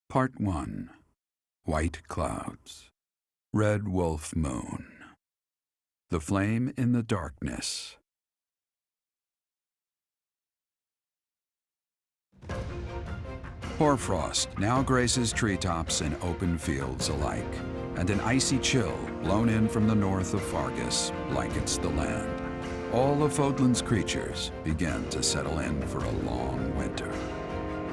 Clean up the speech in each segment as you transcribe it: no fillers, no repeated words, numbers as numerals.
Part 1. White Clouds. Red Wolf Moon. The Flame in the Darkness. Hoarfrost now graces treetops and open fields alike, and an icy chill blown in from the north of Fargus blankets the land. All of Fodlan's creatures begin to settle in for a long winter.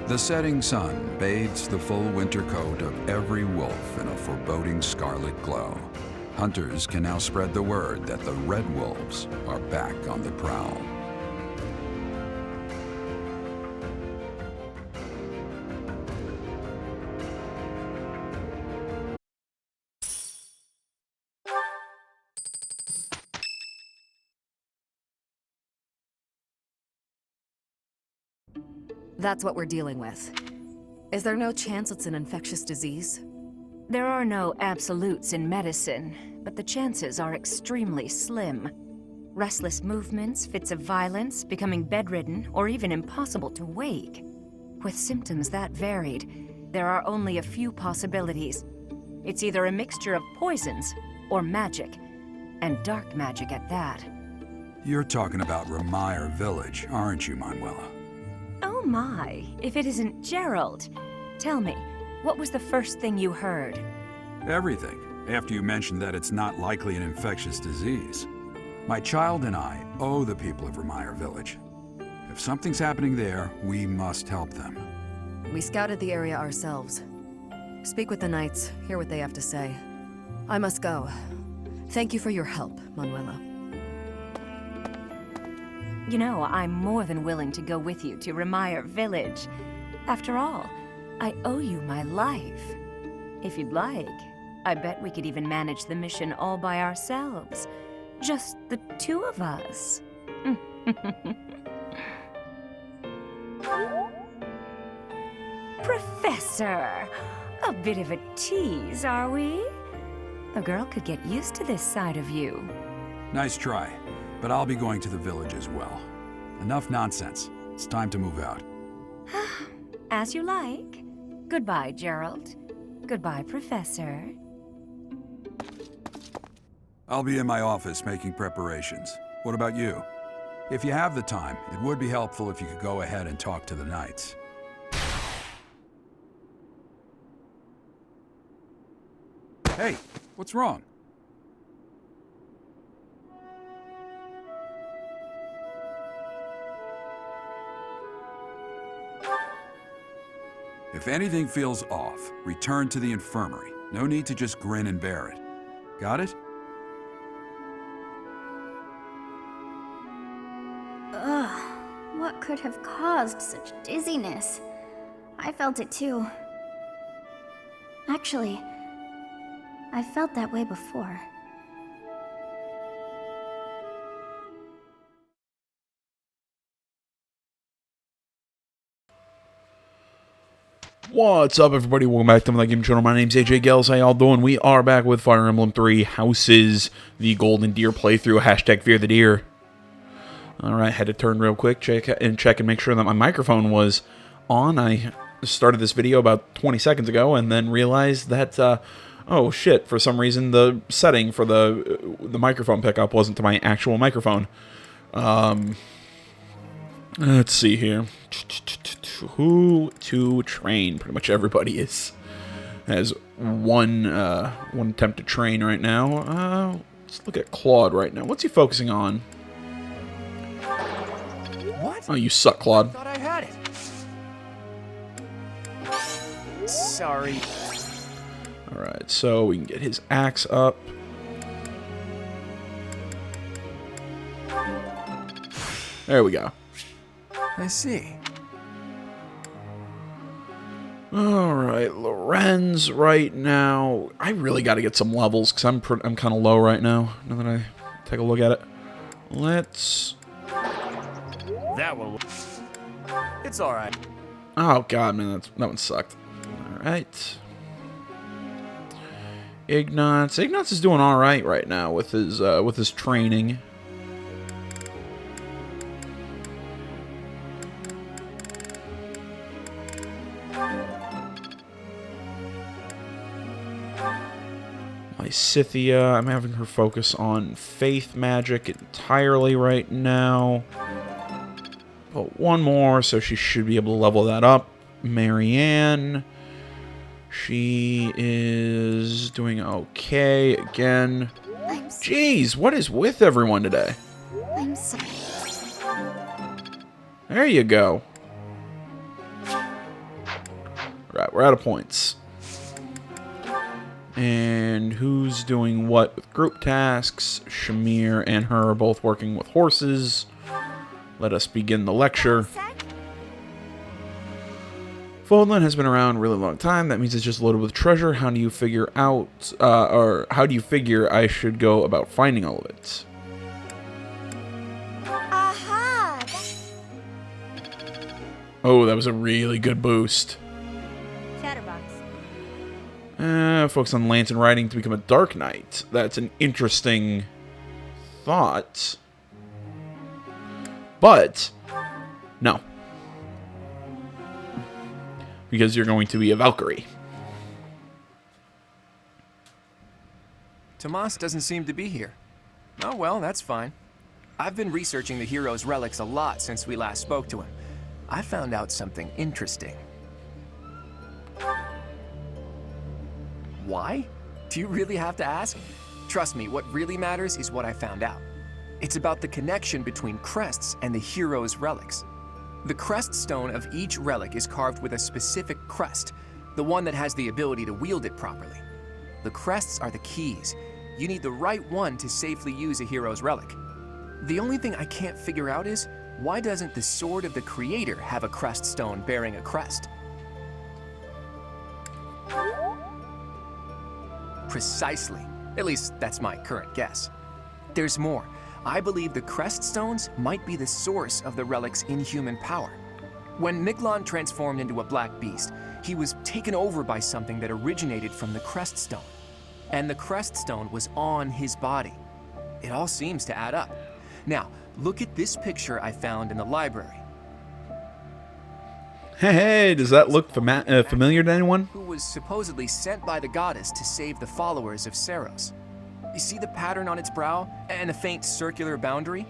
The setting sun bathes the full winter coat of every wolf in a foreboding scarlet glow. Hunters can now spread the word that the red wolves are back on the prowl. That's what we're dealing with. Is there no chance it's an infectious disease? There are no absolutes in medicine, but the chances are extremely slim. Restless movements, fits of violence, becoming bedridden, or even impossible to wake. With symptoms that varied, there are only a few possibilities. It's either a mixture of poisons or magic, and dark magic at that. You're talking about Remire Village, aren't you, Manuela? Oh my, if it isn't Gerald. Tell me, what was the first thing you heard? Everything, after you mentioned that it's not likely an infectious disease. My child and I owe the people of Remire Village. If something's happening there, we must help them. We scouted the area ourselves. Speak with the knights, hear what they have to say. I must go. Thank you for your help, Manuela. You know, I'm more than willing to go with you to Remire Village. After all, I owe you my life. If you'd like, I bet we could even manage the mission all by ourselves. Just the two of us. Professor! A bit of a tease, are we? A girl could get used to this side of you. Nice try, but I'll be going to the village as well. Enough nonsense. It's time to move out. As you like. Goodbye, Gerald. Goodbye, Professor. I'll be in my office making preparations. What about you? If you have the time, it would be helpful if you could go ahead and talk to the knights. Hey, what's wrong? If anything feels off, return to the infirmary. No need to just grin and bear it. Got it? Ugh, what could have caused such dizziness? I felt it too. Actually, I felt that way before. What's up, everybody? Welcome back to my game channel. My name's AJ Gels. How y'all doing? We are back with Fire Emblem 3 Houses, the Golden Deer playthrough. Hashtag Fear the Deer. Alright, had to turn real quick, check and make sure that my microphone was on. I started this video about 20 seconds ago and then realized that, oh shit, for some reason the setting for the microphone pickup wasn't to my actual microphone. Let's see here. Who to train? Pretty much everybody has one attempt to train right now. Let's look at Claude right now. What's he focusing on? What? Oh, you suck, Claude. I thought I had it. Sorry. Alright, so we can get his axe up. There we go. I see. Alright, Lorenz right now. I really got to get some levels because I'm kind of low right now that I take a look at it. Let's... That one. It's all right. Oh god, man, that one sucked. Alright. Ignatz is doing alright right now with his training. Lysithia, I'm having her focus on faith magic entirely right now. But one more, so she should be able to level that up. Marianne, she is doing okay again. Jeez, what is with everyone today? I'm so... There you go. Right, we're out of points. And who's doing what with group tasks? Shamir and her are both working with horses. Let us begin the lecture. Fodlan has been around a really long time. That means it's just loaded with treasure. How do you figure out, or how do you figure I should go about finding all of it? Aha! Oh, that was a really good boost. Chatterbox. Focus on lance and riding to become a Dark Knight. That's an interesting thought. But, no. Because you're going to be a Valkyrie. Tomas doesn't seem to be here. Oh well, that's fine. I've been researching the hero's relics a lot since we last spoke to him. I found out something interesting. Why? Do you really have to ask? Trust me, what really matters is what I found out. It's about the connection between crests and the hero's relics. The crest stone of each relic is carved with a specific crest, the one that has the ability to wield it properly. The crests are the keys. You need the right one to safely use a hero's relic. The only thing I can't figure out is, why doesn't the sword of the creator have a crest stone bearing a crest? Precisely. At least, that's my current guess. There's more. I believe the crest stones might be the source of the relic's inhuman power. When Miklon transformed into a black beast, he was taken over by something that originated from the crest stone. And the crest stone was on his body. It all seems to add up. Now, look at this picture I found in the library. Hey, does that look familiar to anyone? Who was supposedly sent by the goddess to save the followers of Seros. You see the pattern on its brow and the faint circular boundary?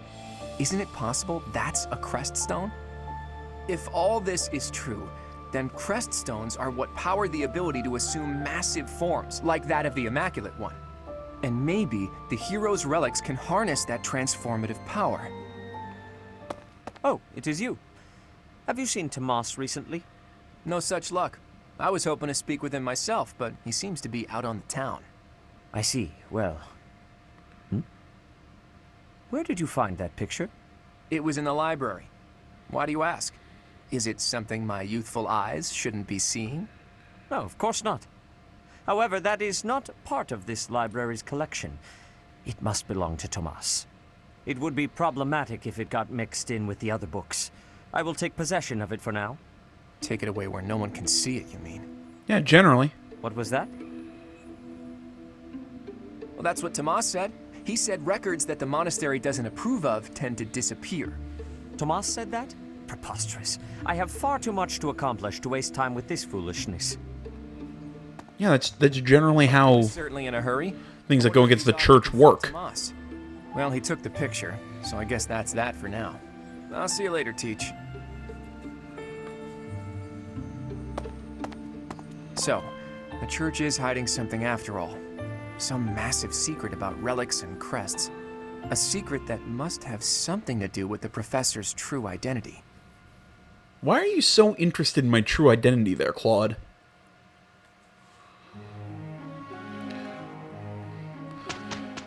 Isn't it possible that's a crest stone? If all this is true, then crest stones are what power the ability to assume massive forms, like that of the Immaculate One. And maybe the hero's relics can harness that transformative power. Oh, it is you. Have you seen Tomas recently? No such luck. I was hoping to speak with him myself, but he seems to be out on the town. I see. Well... Where did you find that picture? It was in the library. Why do you ask? Is it something my youthful eyes shouldn't be seeing? No, of course not. However, that is not part of this library's collection. It must belong to Tomas. It would be problematic if it got mixed in with the other books. I will take possession of it for now. Take it away where no one can see it, you mean? Yeah, generally. What was that? Well, that's what Tomas said. He said records that the monastery doesn't approve of tend to disappear. Tomas said that? Preposterous. I have far too much to accomplish to waste time with this foolishness. Yeah, that's generally how Certainly in a hurry. things that go against the church work. Tomas. Well, he took the picture, so I guess that's that for now. I'll see you later, Teach. So, the church is hiding something after all. Some massive secret about relics and crests. A secret that must have something to do with the professor's true identity. Why are you so interested in my true identity there, Claude?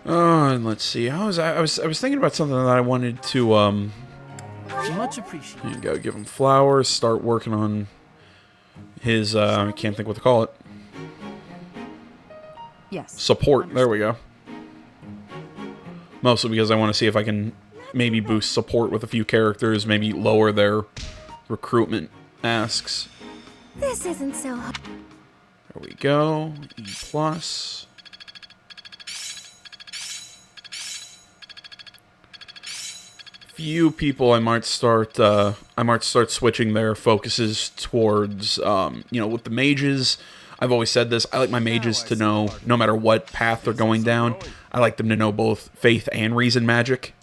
And let's see. I was thinking about something that I wanted to Much appreciated. here you go, give him flowers, start working on his I can't think what to call it. Yes. Support. There we go. Mostly because I want to see if I can maybe boost support with a few characters, maybe lower their recruitment asks. This isn't so hard. There we go. E plus. Few people I might start switching their focuses towards with the mages. I've always said this. I like my mages to know, no matter what path they're going down, I like them to know both faith and reason magic.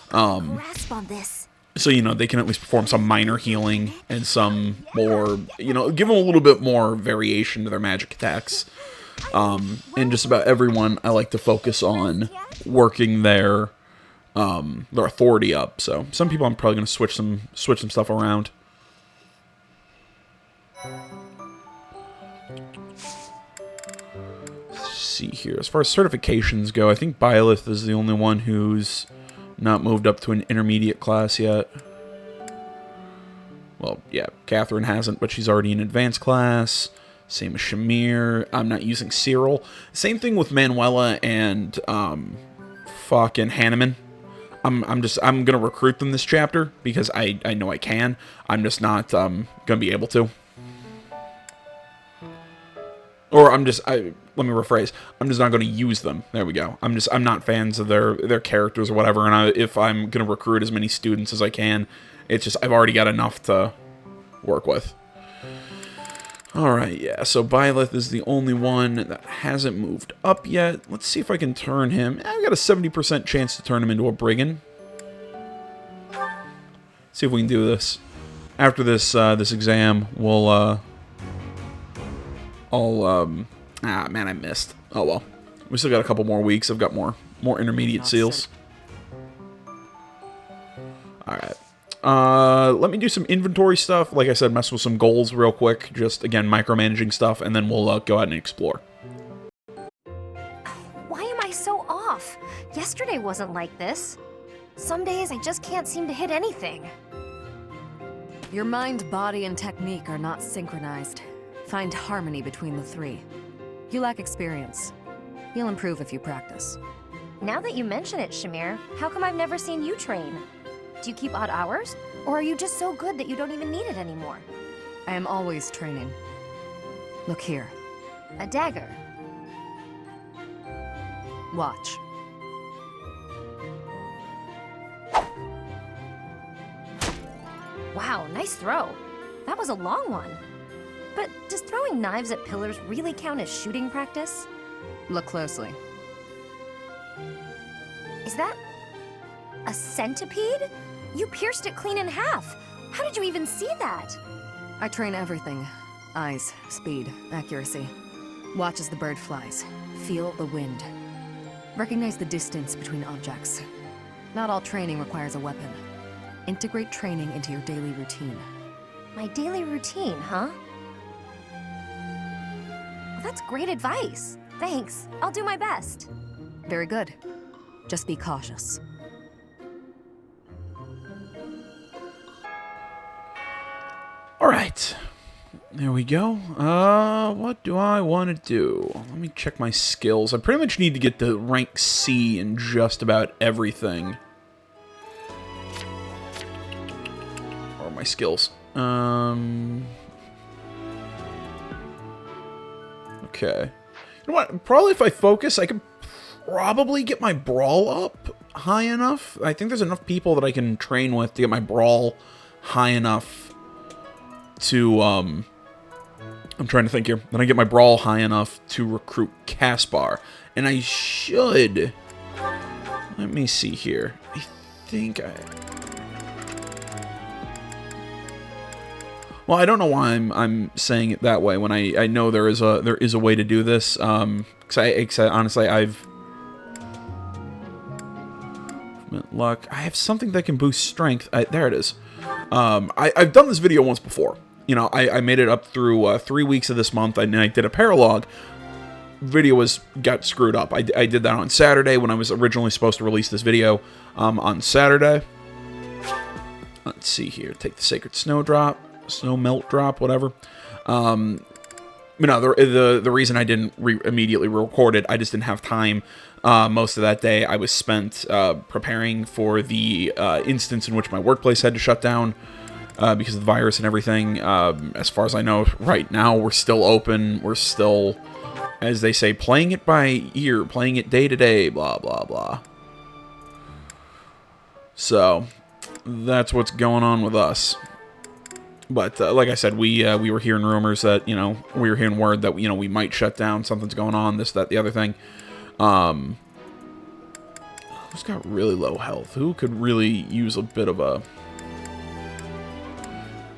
Grasp on this. So, you know, they can at least perform some minor healing and some more, you know, give them a little bit more variation to their magic attacks. And just about everyone, I like to focus on working their authority up. So, some people I'm probably going to switch some stuff around. Let's see here. As far as certifications go, I think Byleth is the only one who's not moved up to an intermediate class yet. Well, yeah, Catherine hasn't, but she's already in advanced class. Same as Shamir. I'm not using Cyril. Same thing with Manuela and fucking Hanneman. I'm gonna recruit them this chapter because I know I can. I'm just not gonna be able to. Or let me rephrase. I'm just not going to use them. There we go. I'm not fans of their characters or whatever. And if I'm going to recruit as many students as I can, it's just I've already got enough to work with. All right, yeah. So Byleth is the only one that hasn't moved up yet. Let's see if I can turn him. I've got a 70% chance to turn him into a brigand. See if we can do this. After this this exam, we'll man, I missed. Oh well. We still got a couple more weeks. I've got more intermediate seals. Alright. Let me do some inventory stuff. Like I said, mess with some goals real quick. Just, again, micromanaging stuff, and then we'll go out and explore. Why am I so off? Yesterday wasn't like this. Some days I just can't seem to hit anything. Your mind, body, and technique are not synchronized. Find harmony between the three. You lack experience. You'll improve if you practice. Now that you mention it, Shamir, how come I've never seen you train? Do you keep odd hours? Or are you just so good that you don't even need it anymore? I am always training. Look here. A dagger. Watch. Wow, nice throw. That was a long one. But does throwing knives at pillars really count as shooting practice? Look closely. Is that a centipede? You pierced it clean in half. How did you even see that? I train everything. Eyes, speed, accuracy. Watch as the bird flies. Feel the wind. Recognize the distance between objects. Not all training requires a weapon. Integrate training into your daily routine. My daily routine, huh? Well, that's great advice. Thanks. I'll do my best. Very good. Just be cautious. Alright. There we go. What do I want to do? Let me check my skills. I pretty much need to get to rank C in just about everything. Or my skills. Okay. You know what? Probably if I focus, I could probably get my brawl up high enough. I think there's enough people that I can train with to get my brawl high enough to, I'm trying to think here. Then I get my brawl high enough to recruit Caspar. And I should... Let me see here. I think I... Well, I don't know why I'm saying it that way when I know there is a way to do this. Because honestly, I've luck. I have something that can boost strength. There it is. I've done this video once before. You know, I made it up through 3 weeks of this month, and I did a paralog. Video got screwed up. I did that on Saturday when I was originally supposed to release this video on Saturday. Let's see here. Take the Sacred Snowdrop. Snow Melt Drop, whatever. No, the reason I didn't immediately record it, I just didn't have time. Most of that day I was spent preparing for the instance in which my workplace had to shut down because of the virus and everything. As far as I know, right now we're still open. We're still, as they say, playing it by ear, playing it day to day, blah, blah, blah. So, that's what's going on with us. But like I said, we were hearing rumors that, we were hearing word that, we might shut down. Something's going on, this, that, the other thing. Who's got really low health? Who could really use a bit of a...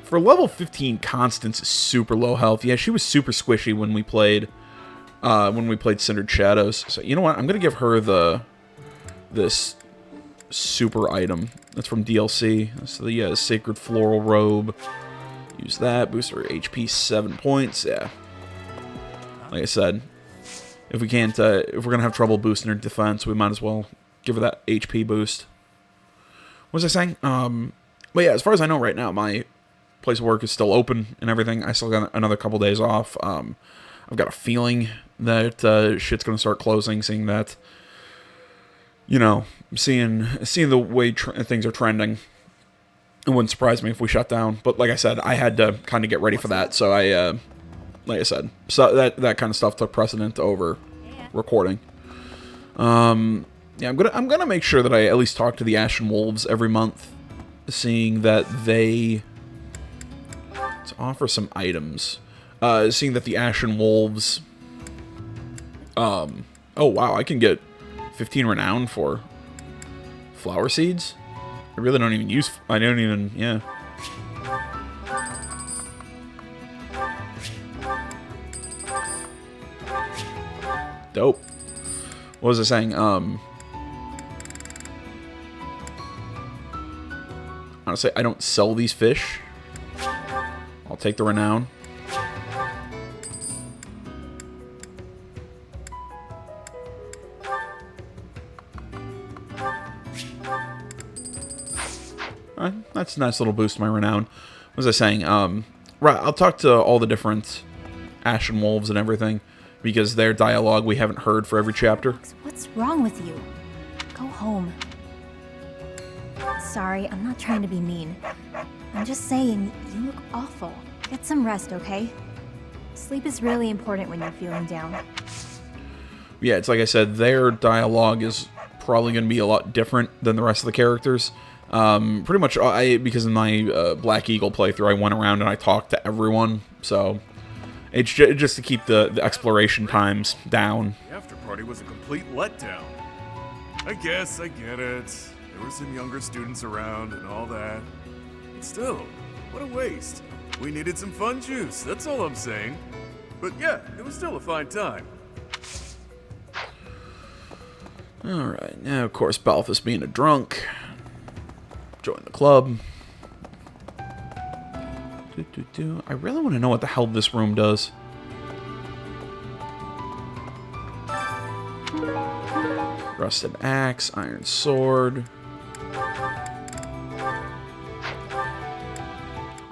For level 15, Constance is super low health. Yeah, she was super squishy when we played Cindered Shadows. So, you know what? I'm going to give her this super item. That's from DLC. So, the Sacred Floral Robe. Use that. Boost her HP 7 points. Yeah. Like I said, if we're going to have trouble boosting her defense, we might as well give her that HP boost. What was I saying? But yeah, as far as I know right now, my place of work is still open and everything. I still got another couple days off. I've got a feeling that shit's going to start closing, seeing that, seeing the way things are trending. It wouldn't surprise me if we shut down. But like I said, I had to kind of get ready for that. So like I said, so that kind of stuff took precedent over recording. Yeah, I'm gonna make sure that I at least talk to the Ashen Wolves every month, seeing that they offer some items. Seeing that the Ashen Wolves, oh wow, I can get 15 renown for flower seeds. I really don't even use. I don't even. Yeah. Dope. What was I saying? Honestly, I don't sell these fish. I'll take the renown. That's a nice little boost to my renown. What was I saying? Right, I'll talk to all the different Ashen Wolves and everything, because their dialogue we haven't heard for every chapter. What's wrong with you? Go home. Sorry, I'm not trying to be mean. I'm just saying, you look awful. Get some rest, okay? Sleep is really important when you're feeling down. Yeah, it's like I said, their dialogue is probably going to be a lot different than the rest of the characters. Pretty much, because in my Black Eagle playthrough, I went around and I talked to everyone, so it's just to keep the exploration times down. The after party was a complete letdown. I guess I get it. There were some younger students around and all that. But still, what a waste. We needed some fun juice, that's all I'm saying. But yeah, it was still a fine time. Alright, now of course Balthus being a drunk. Join the club. I really want to know what the hell this room does. Rusted axe, iron sword.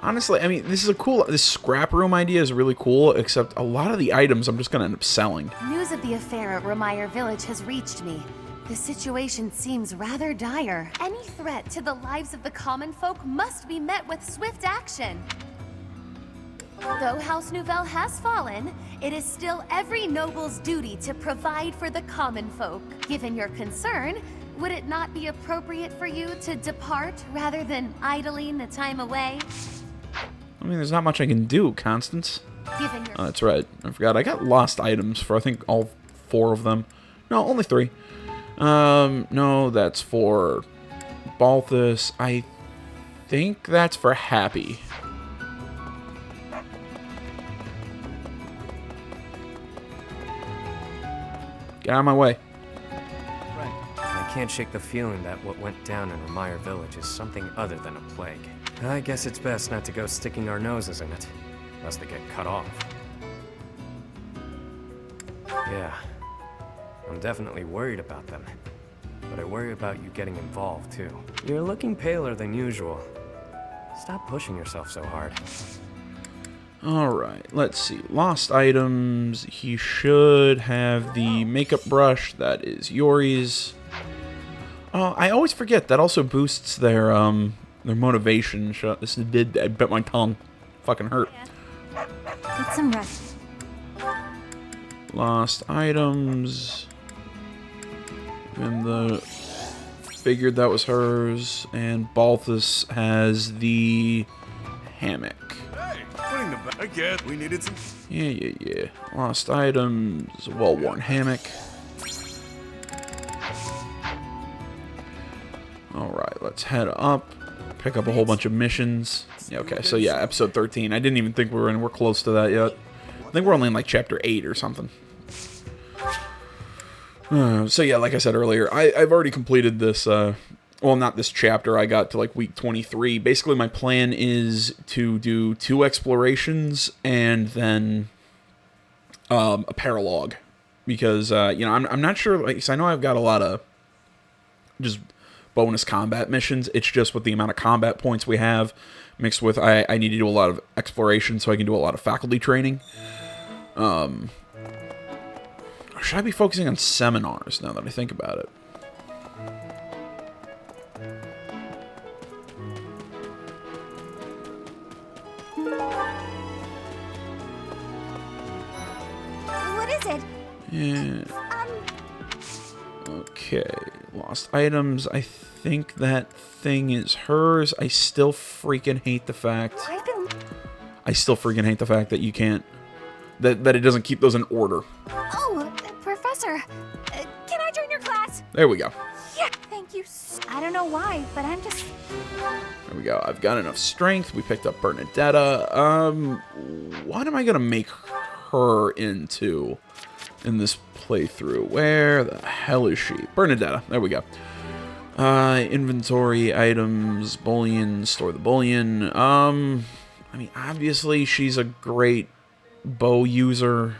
Honestly, I mean, this scrap room idea is really cool, except a lot of the items I'm just going to end up selling. News of the affair at Ramire Village has reached me. The situation seems rather dire. Any threat to the lives of the common folk must be met with swift action. Though House Nouvelle has fallen, it is still every noble's duty to provide for the common folk. Given your concern, would it not be appropriate for you to depart rather than idling the time away? I mean, there's not much I can do, Constance. Given your... Oh, that's right. I forgot. I got lost items for, I think, all 4 of them. No, only 3. No, that's for Balthus. I think that's for Happy. Get out of my way. Right. I can't shake the feeling that what went down in Ramire Village is something other than a plague. I guess it's best not to go sticking our noses in it, lest they get cut off. Yeah. I'm definitely worried about them, but I worry about you getting involved, too. You're looking paler than usual. Stop pushing yourself so hard. Alright, let's see. Lost items. He should have the makeup brush. That is Yori's. Oh, I always forget. That also boosts their motivation. This did. I bit my tongue. Fucking hurt. Get some rest. Lost items. And figured that was hers. And Balthus has the hammock. Hey, putting the back. I get. We needed some. Yeah. Lost items, well-worn hammock. Alright, let's head up. Pick up a whole bunch of missions. Yeah, okay, so yeah, episode 13. I didn't even think we're close to that yet. I think we're only in like chapter 8 or something. So yeah, like I said earlier, I've already completed this, well, not this chapter. I got to like week 23. Basically, my plan is to do 2 explorations and then a paralogue. Because, you know, I'm not sure, like, 'cause I know I've got a lot of just bonus combat missions. It's just with the amount of combat points we have, mixed with I need to do a lot of exploration so I can do a lot of faculty training. Should I be focusing on seminars now that I think about it? What is it? Yeah. Okay. Lost items. I think that thing is hers. I still freaking hate the fact... I still freaking hate the fact that you can't... That it doesn't keep those in order. Oh, Professor, can I join your class? There we go. Yeah, thank you. I don't know why, but I'm just... There we go. I've got enough strength. We picked up Bernadetta. What am I gonna make her into in this playthrough? Where the hell is she? Bernadetta. There we go. Inventory, items, bullion, store the bullion. I mean, obviously she's a great bow user.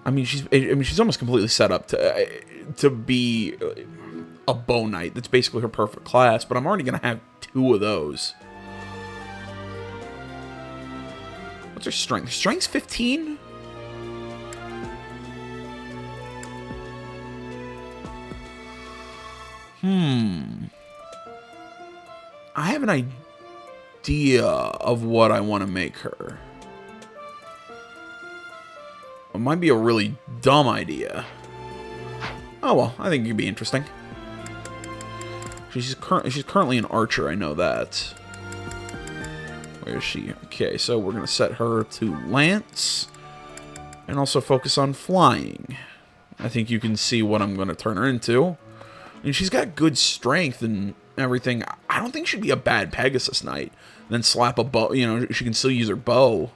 I mean, she's almost completely set up to be a bow knight. That's basically her perfect class, but I'm already gonna have 2 of those. What's her strength? Strength's 15? I have an idea of what I want to make her. It might be a really dumb idea. Oh well, I think it could be interesting. She's currently an archer, I know that. Where is she? Okay, so we're gonna set her to lance, and also focus on flying. I think you can see what I'm gonna turn her into. And she's got good strength and everything. I don't think she'd be a bad Pegasus Knight. Then slap a bow, you know, she can still use her bow.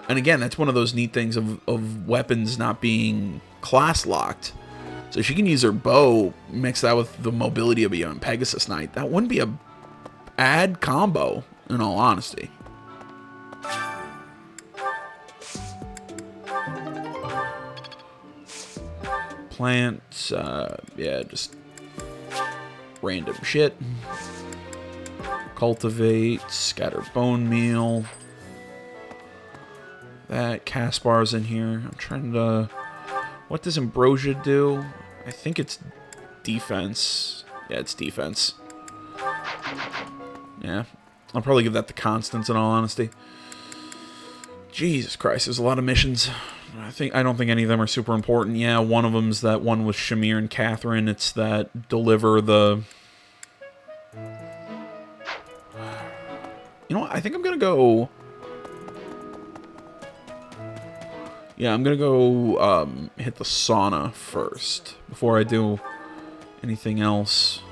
And again, that's one of those neat things of weapons not being class locked. So she can use her bow, mix that with the mobility of a young Pegasus Knight. That wouldn't be a bad combo, in all honesty. Plants, yeah, just random shit. Cultivate, scatter bone meal. That Caspar's in here. I'm trying to... What does Ambrosia do? I think it's defense. Yeah, it's defense. Yeah. I'll probably give that the constants in all honesty. Jesus Christ, there's a lot of missions. I don't think any of them are super important. Yeah, one of them's that one with Shamir and Catherine. It's that deliver the... You know what? I think I'm gonna go... Yeah, I'm gonna go hit the sauna first before I do anything else.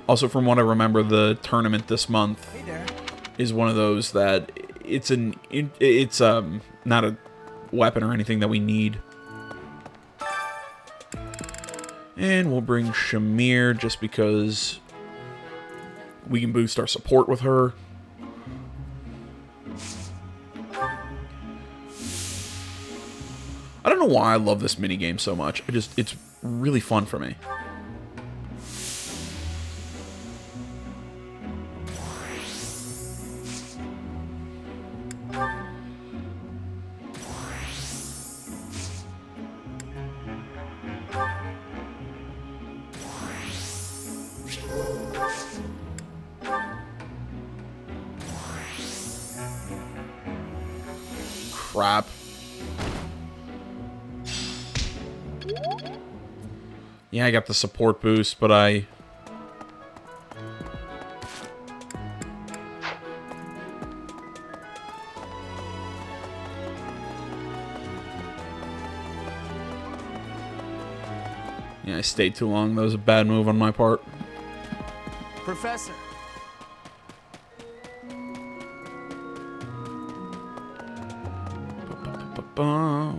Also, from what I remember, the tournament this month is one of those that it's not a weapon or anything that we need. And we'll bring Shamir just because we can boost our support with her. I don't know why I love this minigame so much. It's really fun for me. Crap. Yeah, I got the support boost, but Yeah, I stayed too long. That was a bad move on my part. Professor.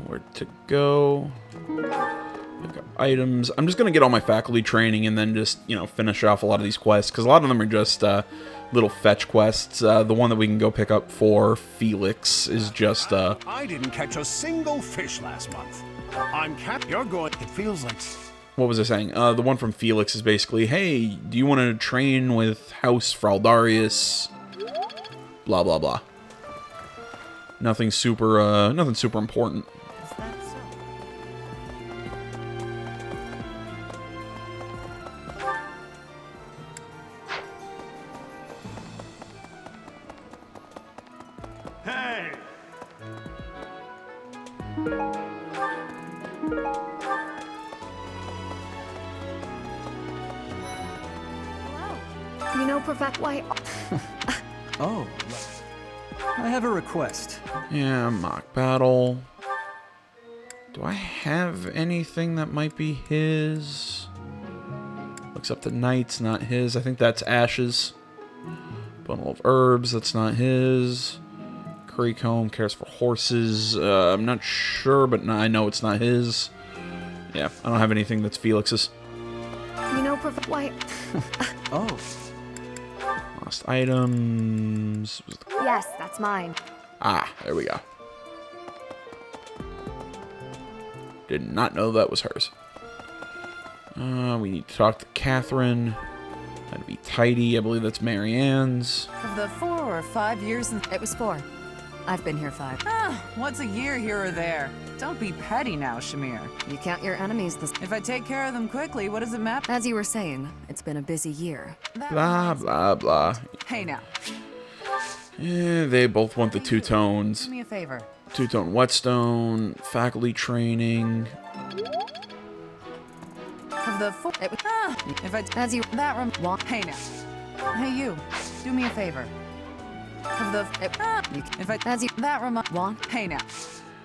Where to go? Pick up items. I'm just gonna get all my faculty training and then just, you know, finish off a lot of these quests, because a lot of them are just little fetch quests. The one that we can go pick up for Felix is just I didn't catch a single fish last month. You're going. It feels like. what was I saying? The one from Felix is basically, hey, do you want to train with House Fraldarius? Blah blah blah. Nothing super important. Is that so? Hey! You know, Professor, why? Oh. I have a request. Yeah, mock battle. Do I have anything that might be his? Looks up to Knights, not his. I think that's Ash's. Bundle of Herbs, that's not his. Currycomb cares for horses. I'm not sure, but I know it's not his. Yeah, I don't have anything that's Felix's. You know, Professor, why? Oh. Lost items. Yes, that's mine. Ah, there we go. Did not know that was hers. We need to talk to Catherine. That'd be tidy. I believe that's Marianne's. Of the 4 or 5 years in... It was 4. I've been here 5. What's a year here or there? Don't be petty now, Shamir. You count your enemies this... If I take care of them quickly, what does it matter? As you were saying, it's been a busy year. Blah, blah, blah. Hey now, Yeah, they both want the two tones. do me a favor. Two-tone whetstone, faculty training. Of the 4... It was... If I... As you... That Want... Hey now. Hey you, do me a favor. Of the... You... If I... As you... That Want... Hey now.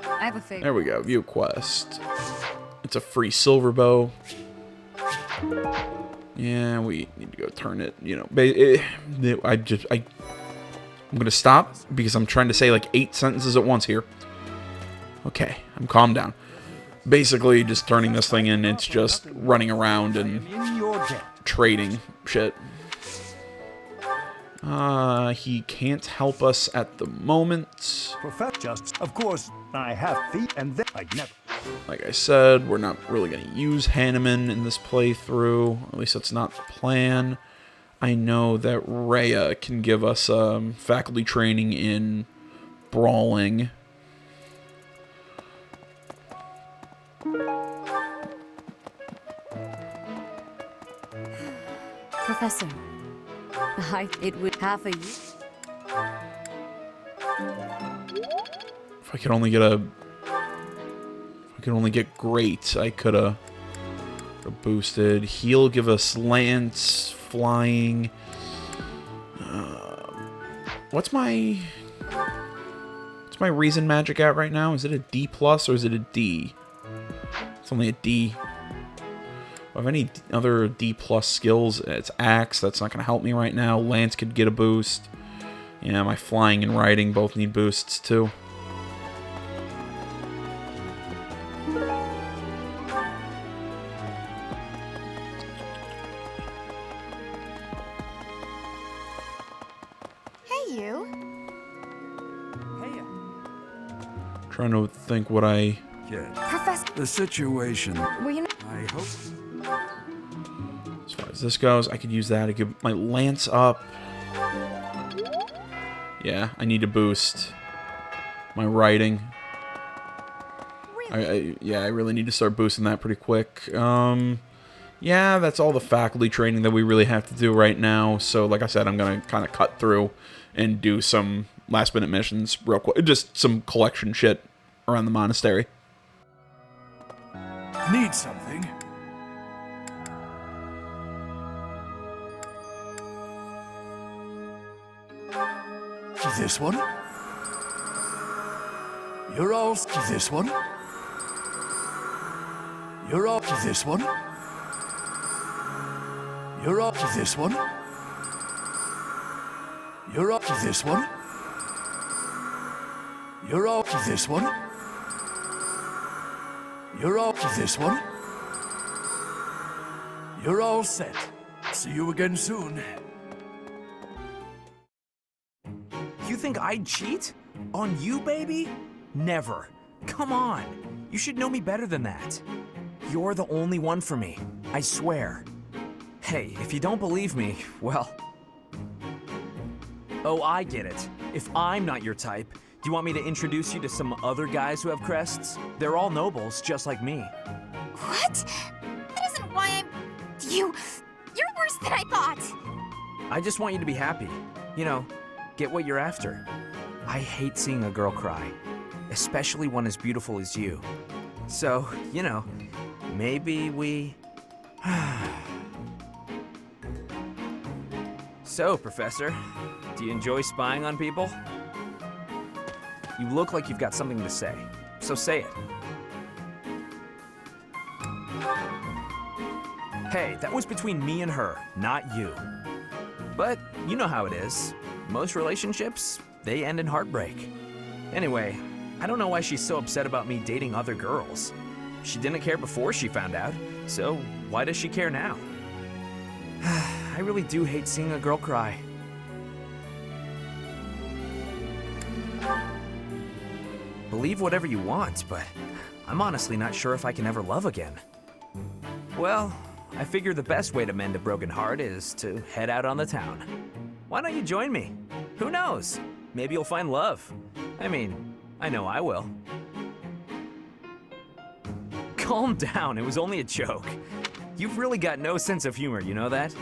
I have a favor. There we go, view quest. It's a free silver bow. Yeah, we need to go turn it, you know. I'm gonna stop because I'm trying to say like 8 sentences at once here. Okay, I'm calmed down. Basically, just turning this thing in, it's just running around and In your debt. trading shit. He can't help us at the moment. Professor, just of course, I have feet, and then I'd never. Like I said, we're not really going to use Hanneman in this playthrough. At least that's not the plan. I know that Rhea can give us faculty training in brawling. Professor. It would have a... If I could only get great, I could have boosted. He'll give us lance, flying. What's my reason magic at right now? Is it a D plus or is it a D? It's only a D. Do I have any other D plus skills? It's axe. That's not going to help me right now. Lance could get a boost. Yeah, my flying and riding both need boosts too. Hey, you. Hey. Trying to think what I... Kid, Professor. the situation, Were you... I hope... As far as this goes, I could use that to get my lance up. Yeah, I need to boost my riding. Yeah, I really need to start boosting that pretty quick. Yeah, that's all the faculty training that we really have to do right now. So, like I said, I'm going to kind of cut through and do some last-minute missions real quick. Just some collection shit around the monastery. Need something? This one? You're all. This one? You're all. This one? You're up to this one. You're up to this one. You're up to this one. You're up to this one. You're all set. See you again soon. You think I'd cheat? On you, baby? Never. Come on. You should know me better than that. You're the only one for me. I swear. Hey, if you don't believe me, well... Oh, I get it. If I'm not your type, do you want me to introduce you to some other guys who have crests? They're all nobles, just like me. What? That isn't why I'm... You're worse than I thought. I just want you to be happy. You know, get what you're after. I hate seeing a girl cry, especially one as beautiful as you. So, you know, maybe we... So, Professor, do you enjoy spying on people? You look like you've got something to say, so say it. Hey, that was between me and her, not you. But you know how it is. Most relationships, they end in heartbreak. Anyway, I don't know why she's so upset about me dating other girls. She didn't care before she found out, so why does she care now? I really do hate seeing a girl cry. Believe whatever you want, but I'm honestly not sure if I can ever love again. Well, I figure the best way to mend a broken heart is to head out on the town. Why don't you join me? Who knows? Maybe you'll find love. I mean, I know I will. Calm down, it was only a joke. You've really got no sense of humor, you know that?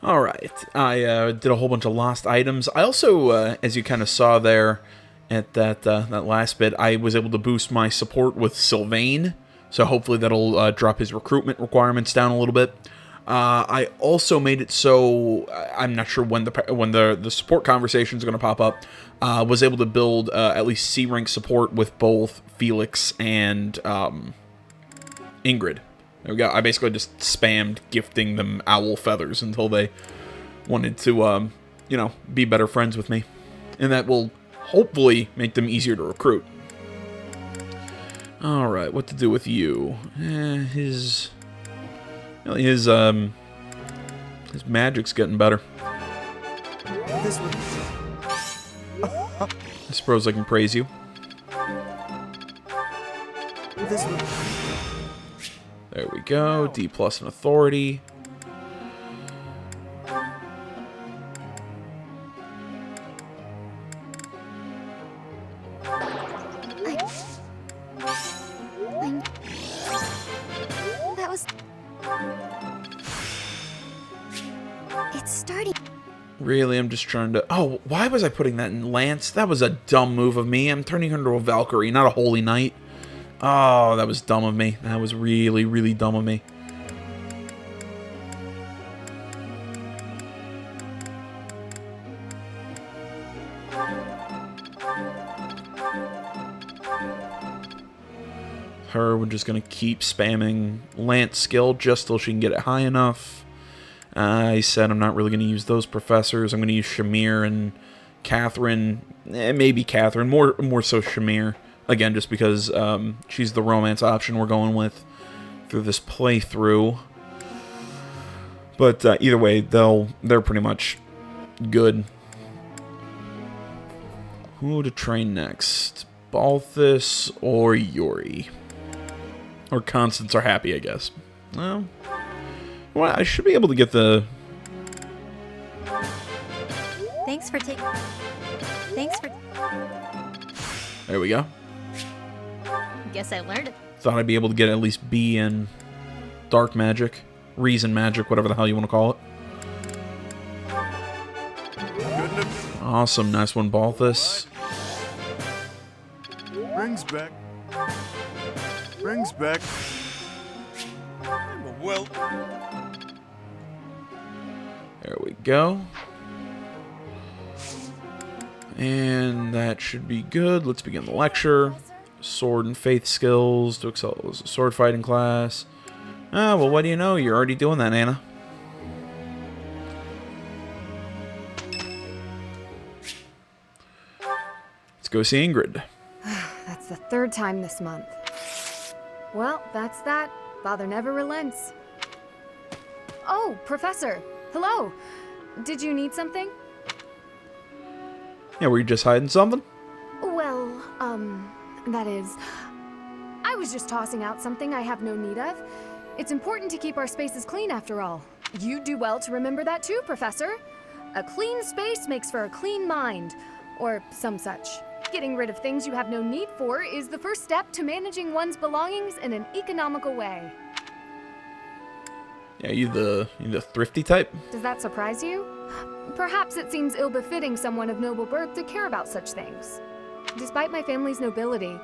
Alright, I did a whole bunch of lost items. I also, as you kind of saw there at that last bit, I was able to boost my support with Sylvain, so hopefully that'll drop his recruitment requirements down a little bit. I also made it so, I'm not sure when the support conversation is going to pop up, was able to build at least C-rank support with both Felix and Ingrid. There we go. I basically just spammed gifting them owl feathers until they wanted to, you know, be better friends with me. And that will hopefully make them easier to recruit. Alright, what to do with you? His magic's getting better. I suppose I can praise you. There we go. D+ in authority. That was... It's starting... Really, I'm just trying to... Oh, why was I putting that in Lance? That was a dumb move of me. I'm turning her into a Valkyrie, not a Holy Knight. Oh, that was dumb of me. That was really, really dumb of me. We're just going to keep spamming Lance skill just till she can get it high enough. I said I'm not really going to use those professors. I'm going to use Shamir and Catherine. Maybe Catherine. More so Shamir. Again, just because she's the romance option we're going with through this playthrough. But either way, they're pretty much good. Who to train next? Balthus or Yuri? Or Constance or Happy, I guess. Well, I should be able to get the... Thanks for... There we go. Guess I learned it. Thought I'd be able to get at least B in Dark Magic, Reason Magic, whatever the hell you want to call it. Awesome, nice one, Balthus. Brings back. I'm a whelp. There we go. And that should be good. Let's begin the lecture. sword and faith skills to excel as a sword fighting class. Ah, well, what do you know? You're already doing that, Anna. Let's go see Ingrid. That's the third time this month. Well, that's that. Father never relents. Oh, Professor. Hello. Did you need something? Yeah, were you just hiding something? Well, that is... I was just tossing out something I have no need of. It's important to keep our spaces clean, after all. You'd do well to remember that too, Professor. A clean space makes for a clean mind, or some such. Getting rid of things you have no need for is the first step to managing one's belongings in an economical way. Yeah, you the thrifty type? Does that surprise you? Perhaps it seems ill-befitting someone of noble birth to care about such things. Despite my family's nobility,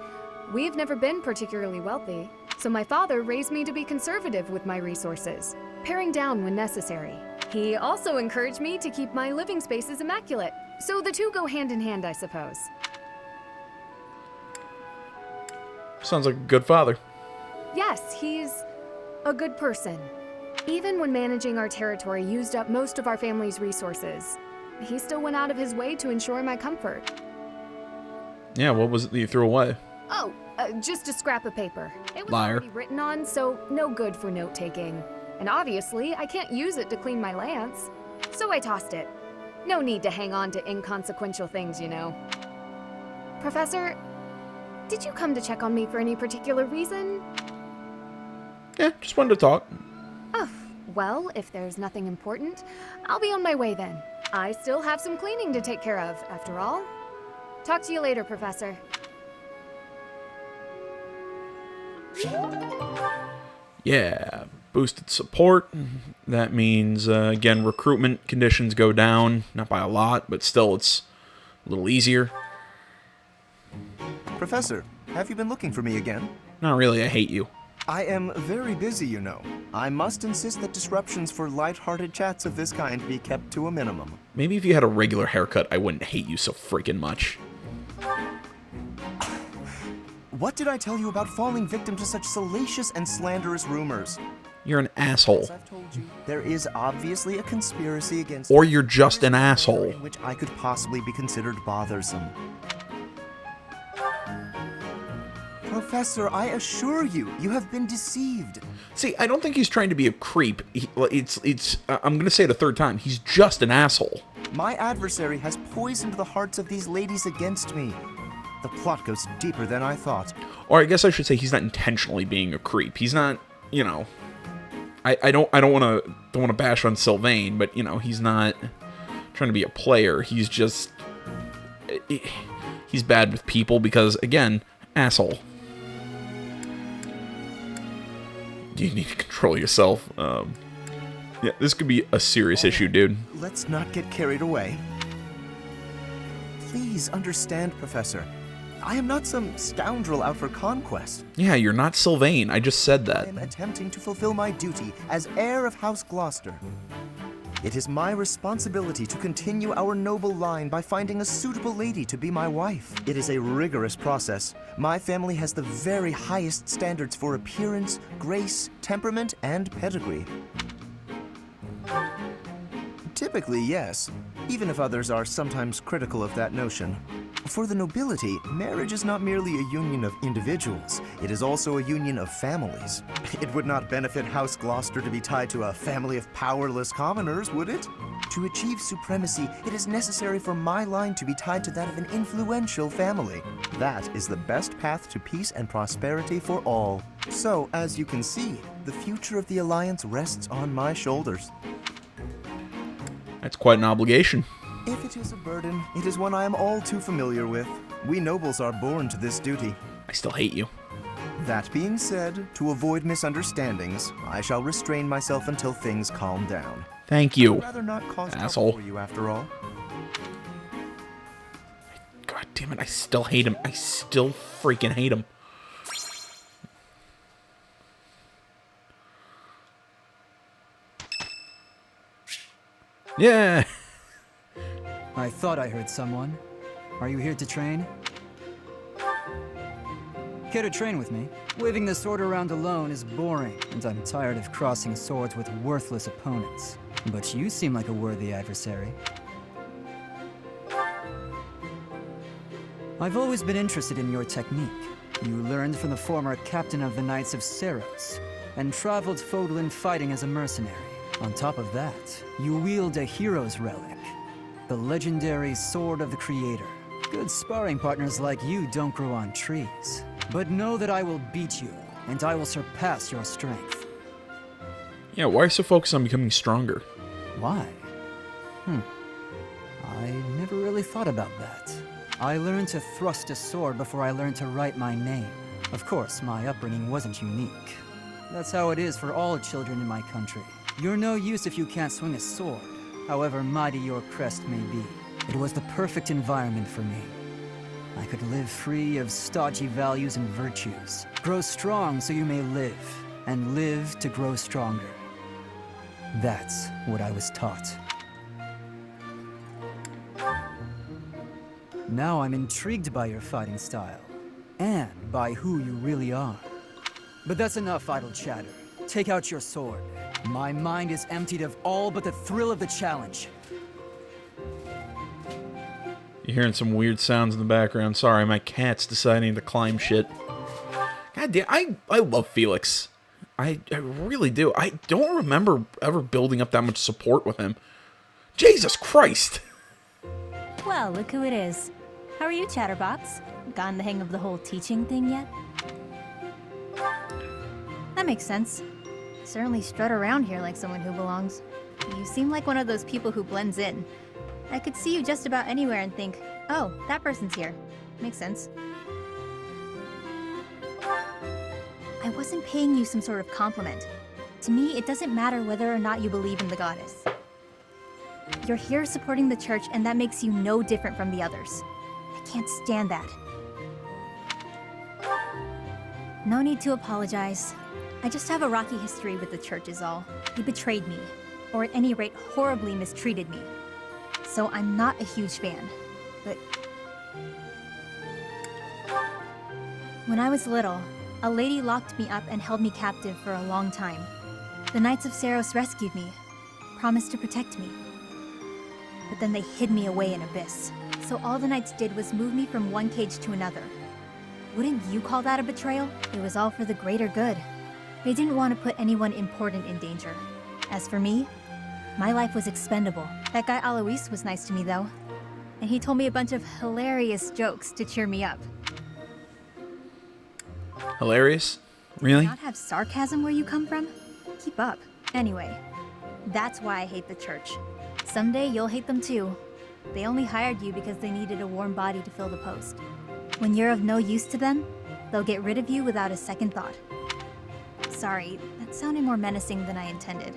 we've never been particularly wealthy, so my father raised me to be conservative with my resources, paring down when necessary. He also encouraged me to keep my living spaces immaculate, so the two go hand in hand, I suppose. Sounds like a good father. Yes, he's a good person. Even when managing our territory used up most of our family's resources, he still went out of his way to ensure my comfort. Yeah, what was it that you threw away? Oh, just a scrap of paper. It was Liar. already written on, so no good for note-taking. And obviously, I can't use it to clean my lance. So I tossed it. No need to hang on to inconsequential things, you know. Professor, did you come to check on me for any particular reason? Yeah, just wanted to talk. Oh, well, if there's nothing important, I'll be on my way then. I still have some cleaning to take care of, after all. Talk to you later, Professor. Yeah, boosted support. That means, again, recruitment conditions go down. Not by a lot, but still it's a little easier. Professor, have you been looking for me again? Not really, I hate you. I am very busy, you know. I must insist that disruptions for light-hearted chats of this kind be kept to a minimum. Maybe if you had a regular haircut, I wouldn't hate you so freaking much. What did I tell you about falling victim to such salacious and slanderous rumors? You're an asshole. As I've told you, there is obviously a conspiracy against... Or you're just an asshole. ...in which I could possibly be considered bothersome. Professor, I assure you, you have been deceived. See, I don't think he's trying to be a creep. I'm going to say it a third time. He's just an asshole. My adversary has poisoned the hearts of these ladies against me. The plot goes deeper than I thought. Or I guess I should say he's not intentionally being a creep. He's not, you know... I don't want to bash on Sylvain, but, you know, he's not trying to be a player. He's just... He's bad with people because, again, asshole. You need to control yourself. Yeah, this could be a serious issue, dude. Let's not get carried away. Please understand, Professor. I am not some scoundrel out for conquest. Yeah, you're not Sylvain. I just said that. I am attempting to fulfill my duty as heir of House Gloucester. It is my responsibility to continue our noble line by finding a suitable lady to be my wife. It is a rigorous process. My family has the very highest standards for appearance, grace, temperament, and pedigree. Typically, yes, even if others are sometimes critical of that notion. For the nobility, marriage is not merely a union of individuals, it is also a union of families. It would not benefit House Gloucester to be tied to a family of powerless commoners, would it? To achieve supremacy, it is necessary for my line to be tied to that of an influential family. That is the best path to peace and prosperity for all. So, as you can see, the future of the Alliance rests on my shoulders. That's quite an obligation. If it is a burden, it is one I am all too familiar with. We nobles are born to this duty. I still hate you. That being said, to avoid misunderstandings, I shall restrain myself until things calm down. Thank you, I'd rather not cause asshole. trouble for you after all. God damn it, I still hate him. I still freaking hate him. Yeah. I thought I heard someone. Are you here to train? Care to train with me? Waving the sword around alone is boring, and I'm tired of crossing swords with worthless opponents. But you seem like a worthy adversary. I've always been interested in your technique. You learned from the former captain of the Knights of Seros, and traveled Fodlan fighting as a mercenary. On top of that, you wield a hero's relic, the legendary Sword of the Creator. Good sparring partners like you don't grow on trees. But know that I will beat you, and I will surpass your strength. Yeah, why so focused on becoming stronger? Why? I never really thought about that. I learned to thrust a sword before I learned to write my name. Of course, my upbringing wasn't unique. That's how it is for all children in my country. You're no use if you can't swing a sword, however mighty your crest may be. It was the perfect environment for me. I could live free of stodgy values and virtues. Grow strong so you may live, and live to grow stronger. That's what I was taught. Now I'm intrigued by your fighting style, and by who you really are. But that's enough idle chatter. Take out your sword. My mind is emptied of all but the thrill of the challenge. You're hearing some weird sounds in the background. Sorry, my cat's deciding to climb shit. God damn, I love Felix. I really do. I don't remember ever building up that much support with him. Jesus Christ! Well, look who it is. How are you, Chatterbox? Gotten the hang of the whole teaching thing yet? That makes sense. Certainly strut around here like someone who belongs. You seem like one of those people who blends in. I could see you just about anywhere and think, oh, that person's here. Makes sense. I wasn't paying you some sort of compliment. To me, it doesn't matter whether or not you believe in the goddess. You're here supporting the church, and that makes you no different from the others. I can't stand that. No need to apologize. I just have a rocky history with the church is all. He betrayed me, or at any rate, horribly mistreated me. So I'm not a huge fan, but... When I was little, a lady locked me up and held me captive for a long time. The Knights of Seros rescued me, promised to protect me. But then they hid me away in Abyss. So all the Knights did was move me from one cage to another. Wouldn't you call that a betrayal? It was all for the greater good. They didn't want to put anyone important in danger. As for me, my life was expendable. That guy Alois was nice to me though. And he told me a bunch of hilarious jokes to cheer me up. Hilarious? Really? Do you not have sarcasm where you come from? Keep up. Anyway, that's why I hate the church. Someday you'll hate them too. They only hired you because they needed a warm body to fill the post. When you're of no use to them, they'll get rid of you without a second thought. Sorry, that sounded more menacing than I intended.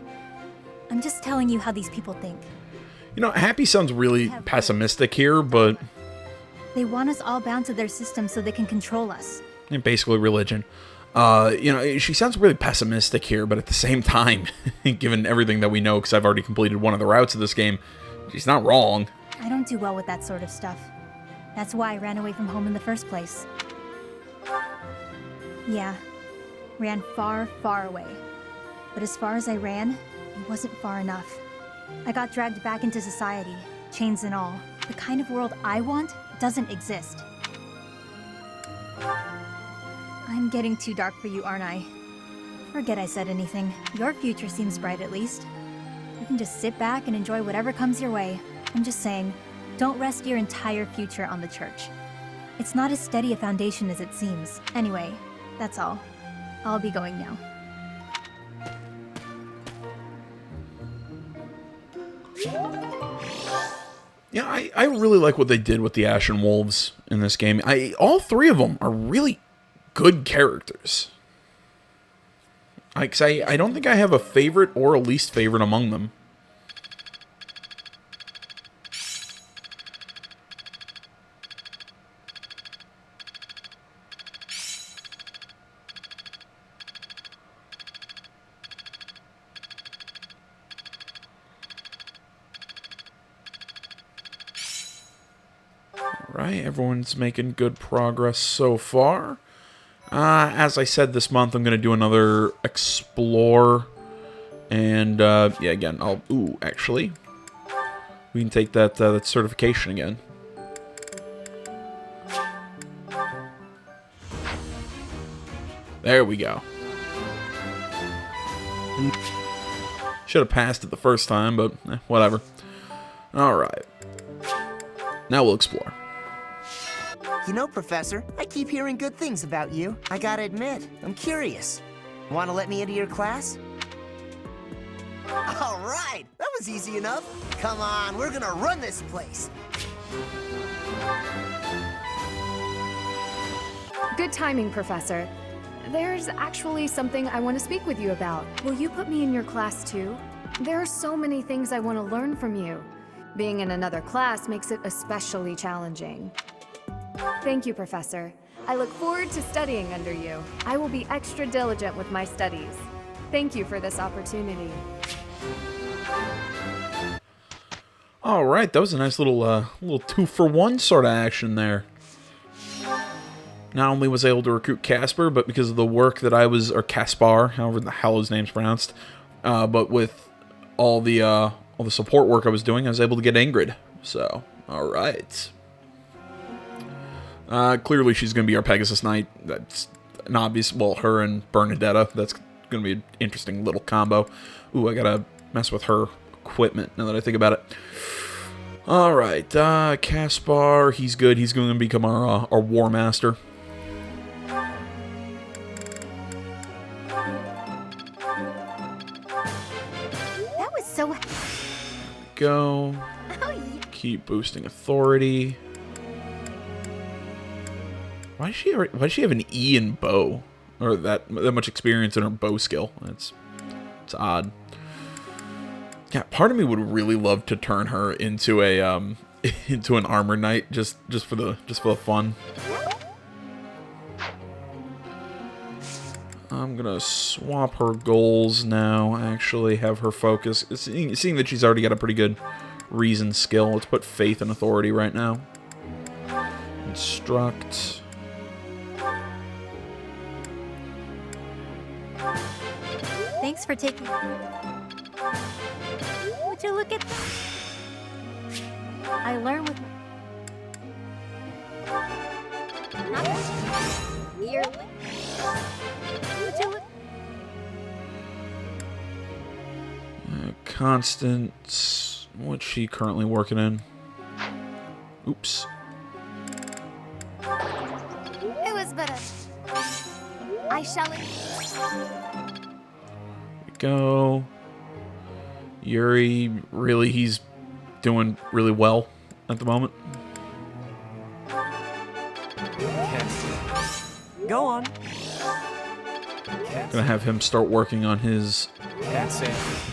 I'm just telling you how these people think. You know, Happy sounds really pessimistic here, but... They want us all bound to their system so they can control us. Basically religion. You know, she sounds really pessimistic here, but at the same time, given everything that we know, because I've already completed one of the routes of this game, she's not wrong. I don't do well with that sort of stuff. That's why I ran away from home in the first place. Yeah, ran far, far away. But as far as I ran, it wasn't far enough. I got dragged back into society, chains and all. The kind of world I want doesn't exist. I'm getting too dark for you, aren't I? Forget I said anything. Your future seems bright at least. You can just sit back and enjoy whatever comes your way. I'm just saying, don't rest your entire future on the church. It's not as steady a foundation as it seems. Anyway, that's all. I'll be going now. Yeah, I really like what they did with the Ashen Wolves in this game. All three of them are really good characters. I don't think I have a favorite or a least favorite among them. Alright, everyone's making good progress so far. As I said, this month I'm going to do another explore. And, yeah, again, actually, we can take that certification again. There we go. Should have passed it the first time, but whatever. Alright. Now we'll explore. You know, Professor, I keep hearing good things about you. I gotta admit, I'm curious. Want to let me into your class? All right, that was easy enough. Come on, we're gonna run this place. Good timing, Professor. There's actually something I want to speak with you about. Will you put me in your class too? There are so many things I want to learn from you. Being in another class makes it especially challenging. Thank you, Professor. I look forward to studying under you. I will be extra diligent with my studies. Thank you for this opportunity. All right, that was a nice little 2-for-1 sort of action there. Not only was I able to recruit Casper, but because of the work that I was, or Caspar, however the hell his name's pronounced, but with all the support work I was doing, I was able to get Ingrid. So, all right. Clearly she's going to be our Pegasus Knight. That's an obvious, well, her and Bernadetta. That's going to be an interesting little combo. Ooh, I got to mess with her equipment now that I think about it. All right, Caspar, he's good. He's going to become our War Master. That was so... Go. Keep boosting authority. Why does she have an E in bow? Or that much experience in her bow skill? It's odd. Yeah, part of me would really love to turn her into a into an armor knight just for the fun. I'm gonna swap her goals now. Actually, have her focus. Seeing that she's already got a pretty good reason skill, let's put faith and authority right now. Instruct. Thanks for taking... Would you look at... I learn with... Nearly. Would you look... Constance... What's she currently working in? Oops. It was better. I shall... Go. Yuri, really, he's doing really well at the moment. Go on. Gonna have him start working on his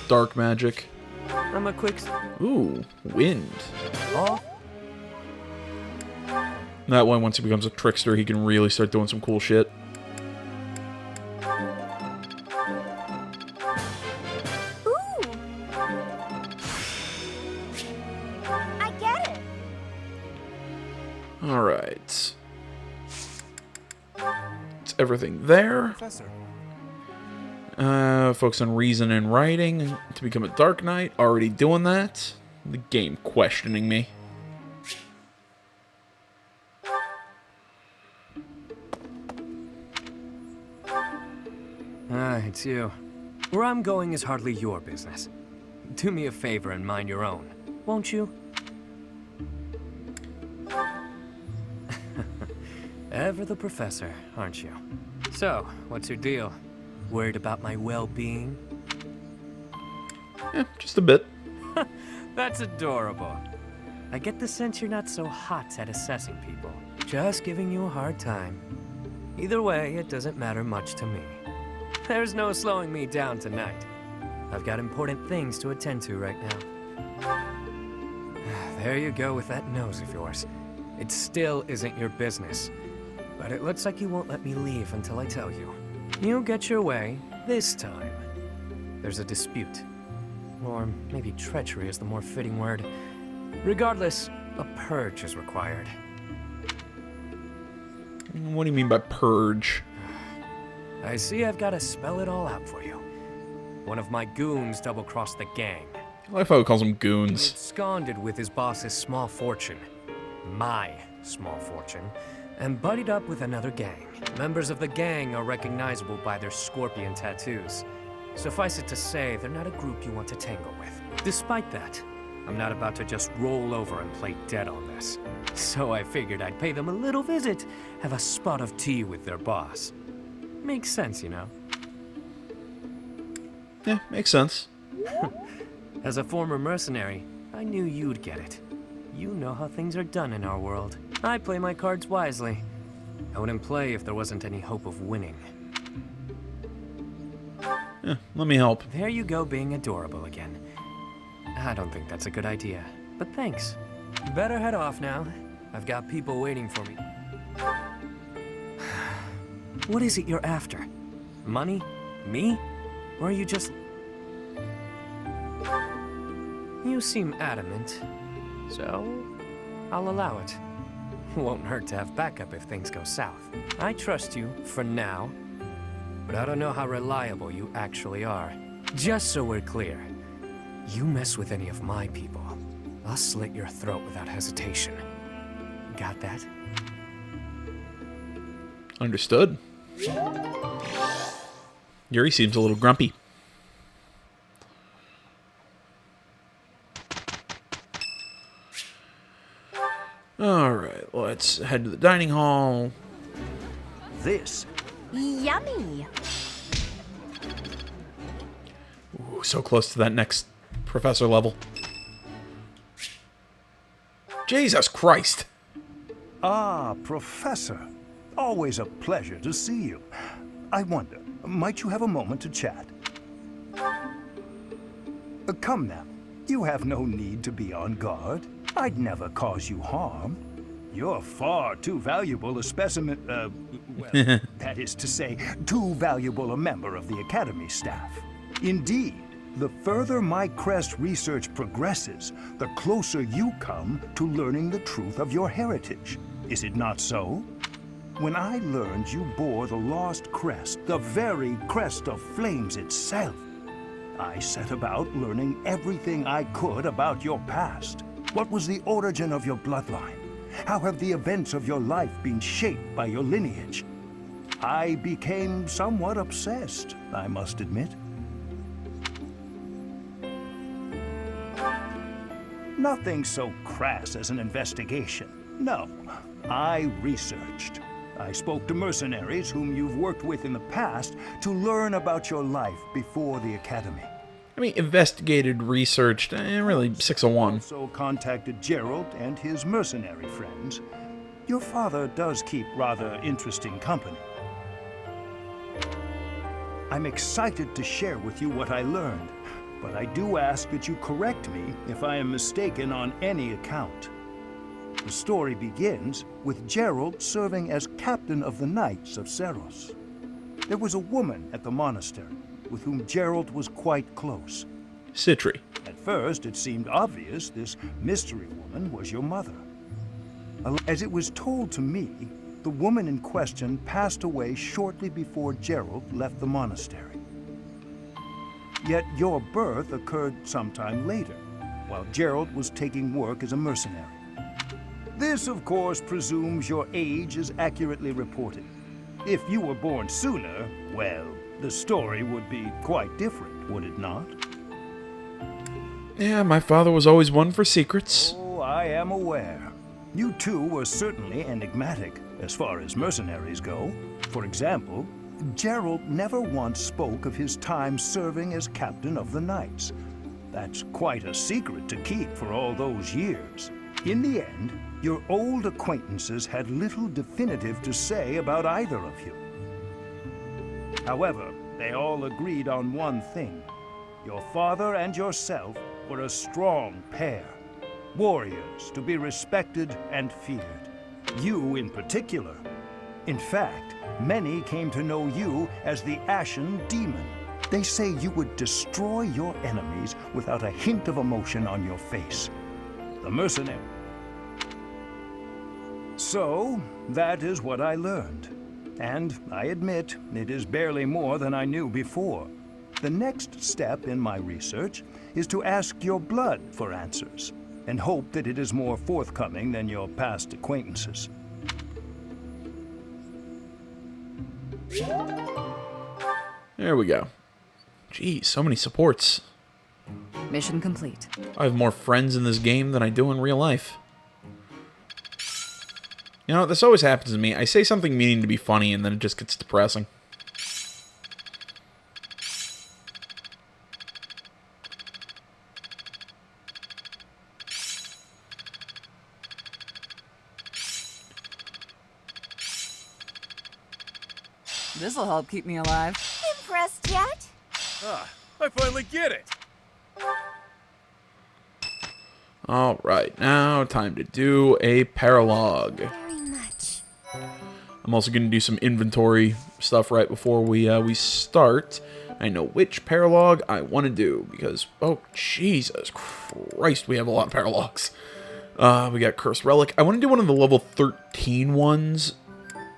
dark magic. I'm a quick... Ooh, wind. Oh. That way, once he becomes a trickster, he can really start doing some cool shit. Alright. It's everything there. Professor. Focus on reason and writing to become a Dark Knight. Already doing that. The game questioning me. It's you. Where I'm going is hardly your business. Do me a favor and mind your own, won't you? Ever the professor, aren't you? So, what's your deal? Worried about my well-being? Yeah, just a bit. That's adorable. I get the sense you're not so hot at assessing people. Just giving you a hard time. Either way, it doesn't matter much to me. There's no slowing me down tonight. I've got important things to attend to right now. There you go with that nose of yours. It still isn't your business. But it looks like you won't let me leave until I tell you. You get your way this time. There's a dispute. Or maybe treachery is the more fitting word. Regardless, a purge is required. What do you mean by purge? I see I've got to spell it all out for you. One of my goons double-crossed the gang. I like how he calls them goons. He absconded with his boss's small fortune. My small fortune. And buddied up with another gang. Members of the gang are recognizable by their scorpion tattoos. Suffice it to say, they're not a group you want to tangle with. Despite that, I'm not about to just roll over and play dead on this. So I figured I'd pay them a little visit, have a spot of tea with their boss. Makes sense, you know? Yeah, makes sense. As a former mercenary, I knew you'd get it. You know how things are done in our world. I play my cards wisely. I wouldn't play if there wasn't any hope of winning. Yeah, let me help. There you go, being adorable again. I don't think that's a good idea, but thanks. Better head off now. I've got people waiting for me. What is it you're after? Money? Me? Or are you just... You seem adamant, so I'll allow it. Won't hurt to have backup if things go south. I trust you, for now, but I don't know how reliable you actually are. Just so we're clear, you mess with any of my people, I'll slit your throat without hesitation. Got that? Understood. Yuri seems a little grumpy. Alright, let's head to the dining hall. This. Yummy! Ooh, so close to that next professor level. Jesus Christ! Ah, Professor. Always a pleasure to see you. I wonder, might you have a moment to chat? Come now. You have no need to be on guard. I'd never cause you harm. You're far too valuable a specimen, well, that is to say, too valuable a member of the Academy staff. Indeed, the further my crest research progresses, the closer you come to learning the truth of your heritage. Is it not so? When I learned you bore the lost crest, the very crest of flames itself, I set about learning everything I could about your past. What was the origin of your bloodline? How have the events of your life been shaped by your lineage? I became somewhat obsessed, I must admit. Nothing so crass as an investigation. No, I researched. I spoke to mercenaries whom you've worked with in the past to learn about your life before the Academy. I mean, investigated, researched, really 601. Also contacted Gerald and his mercenary friends. Your father does keep rather interesting company. I'm excited to share with you what I learned, but I do ask that you correct me if I am mistaken on any account. The story begins with Gerald serving as captain of the Knights of Seros. There was a woman at the monastery with whom Gerald was quite close. Citri. At first, it seemed obvious this mystery woman was your mother. As it was told to me, the woman in question passed away shortly before Gerald left the monastery. Yet your birth occurred sometime later, while Gerald was taking work as a mercenary. This, of course, presumes your age is accurately reported. If you were born sooner, well, the story would be quite different, would it not? Yeah, my father was always one for secrets. Oh, I am aware. You two were certainly enigmatic, as far as mercenaries go. For example, Gerald never once spoke of his time serving as captain of the Knights. That's quite a secret to keep for all those years. In the end, your old acquaintances had little definitive to say about either of you. However, they all agreed on one thing. Your father and yourself were a strong pair. Warriors to be respected and feared. You in particular. In fact, many came to know you as the Ashen Demon. They say you would destroy your enemies without a hint of emotion on your face. The mercenary. So, that is what I learned. And I admit, it is barely more than I knew before. The next step in my research is to ask your blood for answers, and hope that it is more forthcoming than your past acquaintances. There we go. Geez, so many supports. Mission complete. I have more friends in this game than I do in real life. You know, this always happens to me. I say something meaning to be funny, and then it just gets depressing. This'll help keep me alive. Impressed yet? Ah, I finally get it! Alright, now time to do a paralogue. Very much. I'm also going to do some inventory stuff right before we start. I know which paralogue I want to do, because, oh, Jesus Christ, we have a lot of paralogues. We got Cursed Relic. I want to do one of the level 13 ones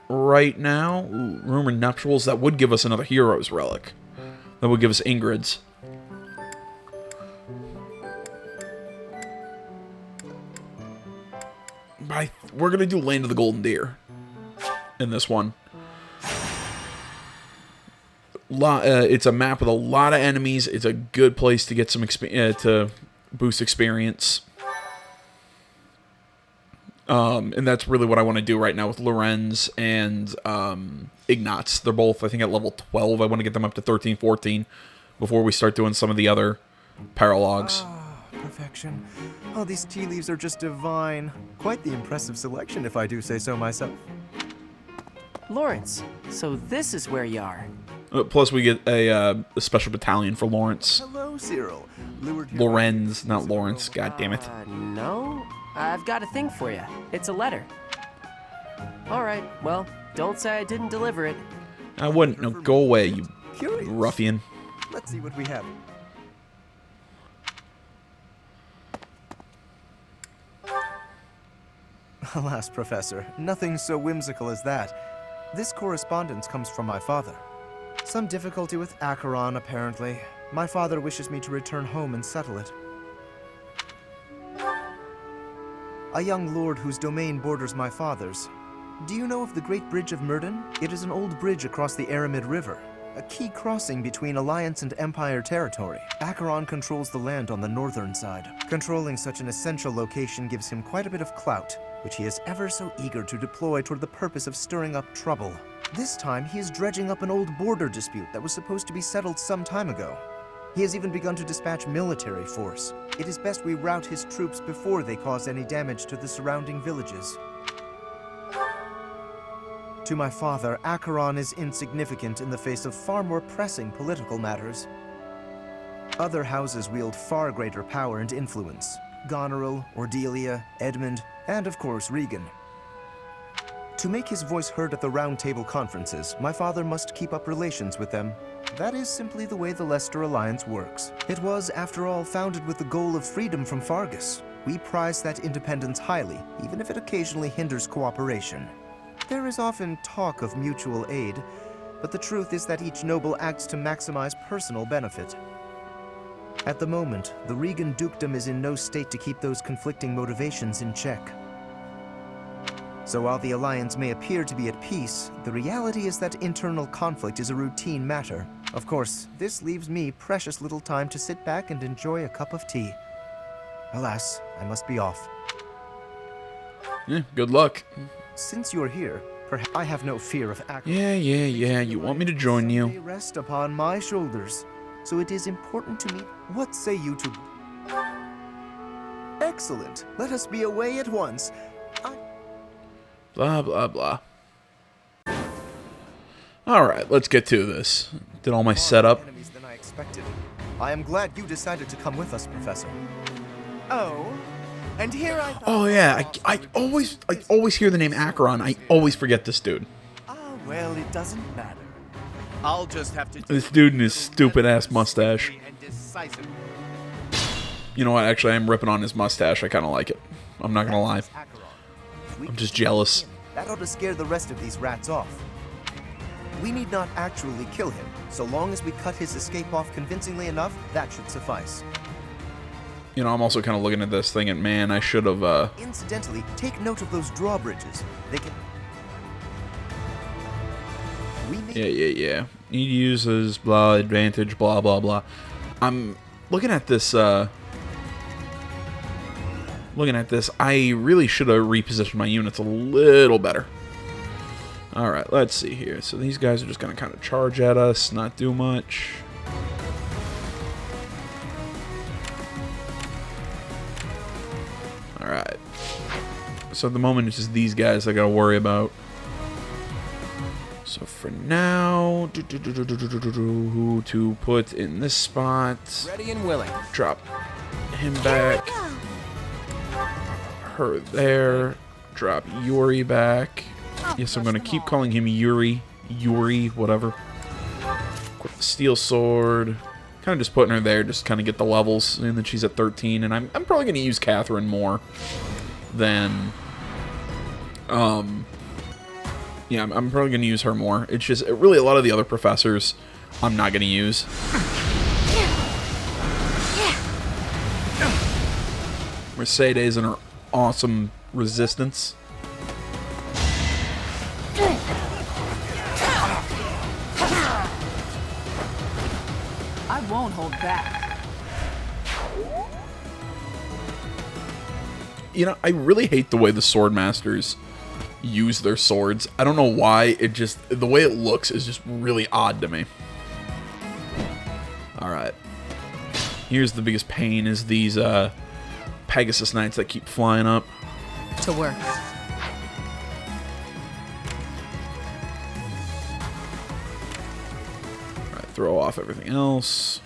right now. Ooh, Rumored Nuptials. That would give us another Hero's Relic. That would give us Ingrid's. We're going to do Land of the Golden Deer in this one. It's a map with a lot of enemies. It's a good place to get some to boost experience. And that's really what I want to do right now with Lorenz and Ignatz. They're both, I think, at level 12. I want to get them up to 13, 14 before we start doing some of the other paralogues. Perfection. Oh, these tea leaves are just divine. Quite the impressive selection, if I do say so myself. Lawrence, so this is where you are. Plus, we get a special battalion for Lawrence. Hello, Cyril. Lorenz, not Lawrence. God damn it. No, I've got a thing for you. It's a letter. All right, well, don't say I didn't deliver it. I wouldn't. No, go away, you Curious. ruffian. Let's see what we have. Alas, Professor, nothing so whimsical as that. This correspondence comes from my father. Some difficulty with Acheron, apparently. My father wishes me to return home and settle it. A young lord whose domain borders my father's. Do you know of the Great Bridge of Myrden? It is an old bridge across the Aramid River, a key crossing between Alliance and Empire territory. Acheron controls the land on the northern side. Controlling such an essential location gives him quite a bit of clout, which he is ever so eager to deploy toward the purpose of stirring up trouble. This time, he is dredging up an old border dispute that was supposed to be settled some time ago. He has even begun to dispatch military force. It is best we rout his troops before they cause any damage to the surrounding villages. To my father, Acheron is insignificant in the face of far more pressing political matters. Other houses wield far greater power and influence. Goneril, Ordelia, Edmund, and of course Regan. To make his voice heard at the Round Table conferences, my father must keep up relations with them. That is simply the way the Leicester Alliance works. It was, after all, founded with the goal of freedom from Fargus. We prize that independence highly, even if it occasionally hinders cooperation. There is often talk of mutual aid, but the truth is that each noble acts to maximize personal benefit. At the moment, the Regan dukedom is in no state to keep those conflicting motivations in check. So while the Alliance may appear to be at peace, the reality is that internal conflict is a routine matter. Of course, this leaves me precious little time to sit back and enjoy a cup of tea. Alas, I must be off. Yeah, good luck. Since you're here, perhaps I have no fear of action. Yeah, you want me to join you? They rest upon my shoulders, so it is important to me. What say you to... Excellent. Let us be away at once. Blah, blah, blah. Alright, let's get to this. Did all my setup. Enemies than I expected. I am glad you decided to come with us, Professor. Oh, and here I... Oh yeah, I always hear the name Acheron. I always forget this dude. Well, it doesn't matter. I'll just have to... This dude and his stupid-ass mustache. You know what, actually, I'm ripping on his mustache. I kind of like it. I'm not gonna lie. I'm just jealous. That ought to scare the rest of these rats off. We need not actually kill him. So long as we cut his escape off convincingly enough, that should suffice. You know, I'm also kind of looking at this thinking, man, I should have, Incidentally, take note of those drawbridges. They can... Yeah. He uses blah, advantage, blah, blah, blah. I'm looking at this, I really should have repositioned my units a little better. Alright, let's see here. So these guys are just going to kind of charge at us, not do much. Alright. So at the moment, it's just these guys I got to worry about. So for now, who to put in this spot? Ready and willing. Drop him back. Her there. Drop Yuri back. Yes, I'm going to keep calling him Yuri. Yuri, whatever. Equip the steel sword. Kind of just putting her there, just kind of get the levels. And then she's at 13. And I'm probably going to use Catherine more than... Yeah, I'm probably going to use her more. It's just, really, a lot of the other professors I'm not going to use. Mercedes and her awesome resistance. I won't hold back. You know, I really hate the way the Swordmasters use their swords. I don't know why. It just, the way it looks is just really odd to me. Alright. Here's the biggest pain is these Pegasus Knights that keep flying up. To work. Alright, throw off everything else.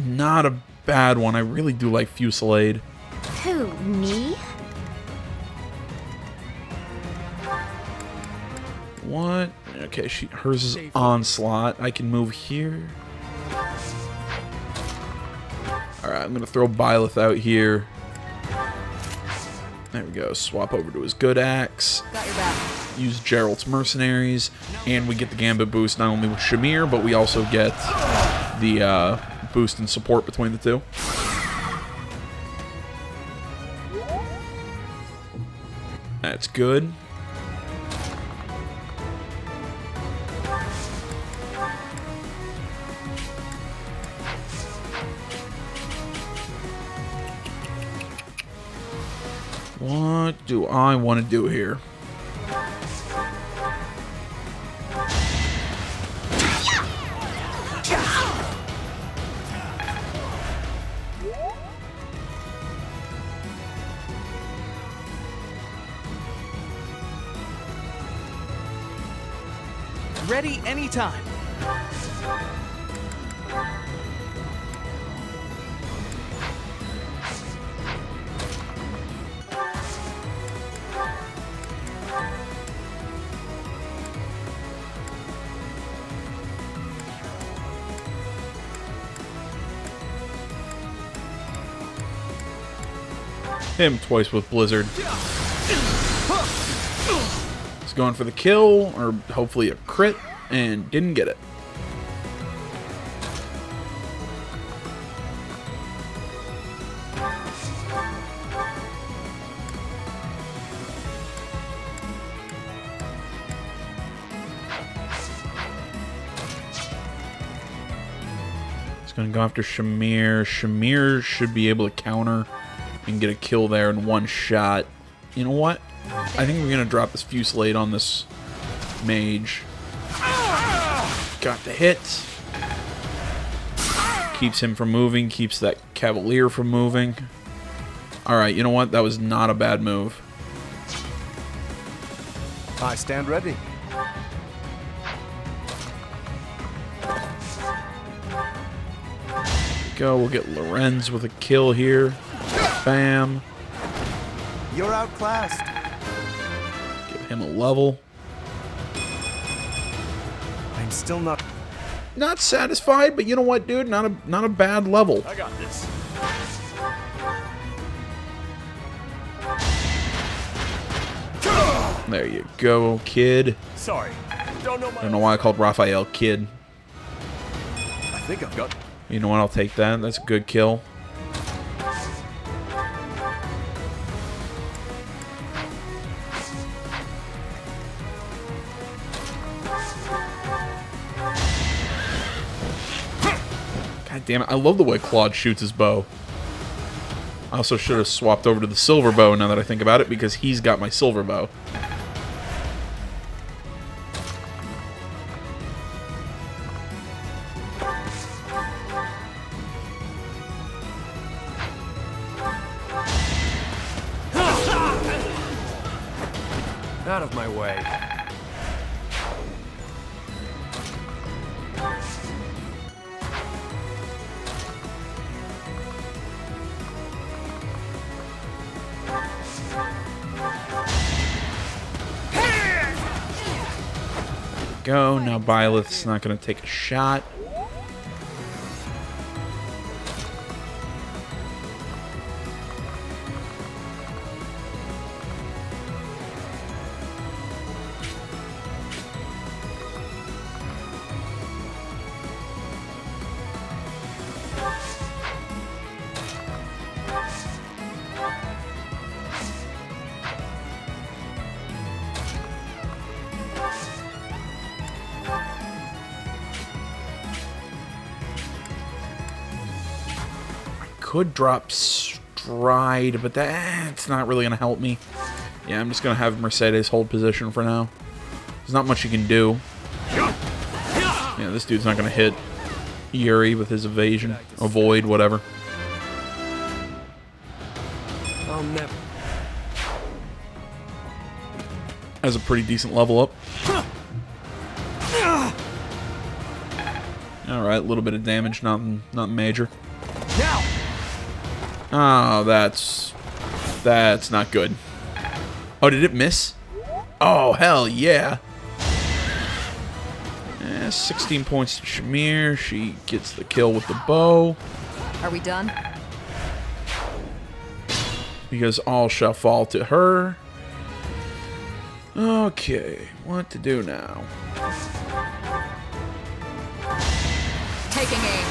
Not a bad one. I really do like Fusillade. Who, me? What? Okay, hers is Onslaught. I can move here. Alright, I'm going to throw Byleth out here. There we go. Swap over to his good axe. Got your back. Use Geralt's Mercenaries. And we get the Gambit boost not only with Shamir, but we also get the boost and support between the two. That's good. What do I want to do here? Ready anytime. Him twice with Blizzard. He's going for the kill, or hopefully a crit, and didn't get it. He's going to go after Shamir. Shamir should be able to counter and get a kill there in one shot. You know what? I think we're going to drop this Fusillade on this mage. Got the hit. Keeps him from moving. Keeps that Cavalier from moving. Alright, you know what? That was not a bad move. I stand ready. Go. We'll get Lorenz with a kill here. Bam. You're outclassed. Give him a level. I'm still not... not satisfied, but you know what, dude? Not a bad level. I got this. There you go, kid. Sorry. Don't know I don't know why I called Raphael kid. I think I've got... You know what? I'll take that. That's a good kill. God damn it. I love the way Claude shoots his bow. I also should have swapped over to the silver bow now that I think about it, because he's got my silver bow. Out of my way. Go. Now Byleth's not going to take a shot. Could drop Stride, but that's not really going to help me. Yeah, I'm just going to have Mercedes hold position for now. There's not much you can do. Yeah, this dude's not going to hit Yuri with his evasion. Avoid, whatever. I'll never. Has a pretty decent level up. Alright, a little bit of damage, nothing major. Now! Oh, that's not good. Oh, did it miss? Oh, hell yeah. 16 points to Shamir. She gets the kill with the bow. Are we done? Because all shall fall to her. Okay, what to do now? Taking aim.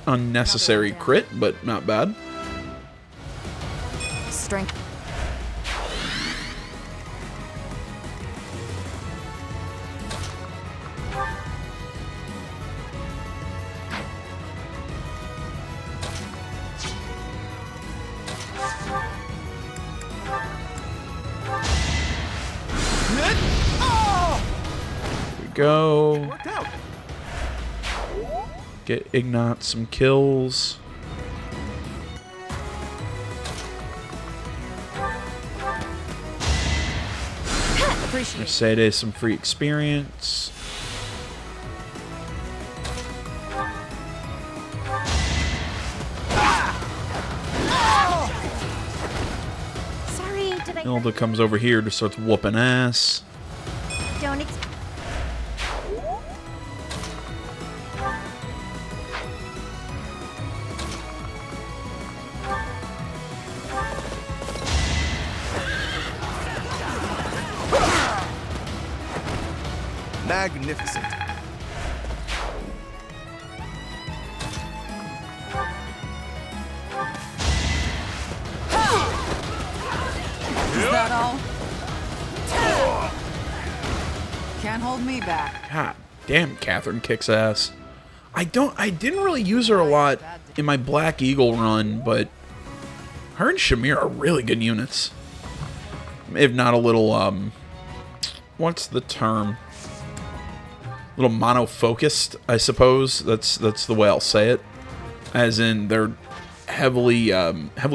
Unnecessary crit, but not bad. Strength. Here we go. Get Ignat some kills. Mercedes some free experience. Sorry, did I... Hilda comes over here to starts whooping ass. Don't Magnificent. Is that all? Can't hold me back. God damn, Catherine kicks ass. I didn't really use her a lot in my Black Eagle run, but her and Shamir are really good units. If not a little, what's the term? A little mono-focused, I suppose. That's the way I'll say it. As in, they're heavily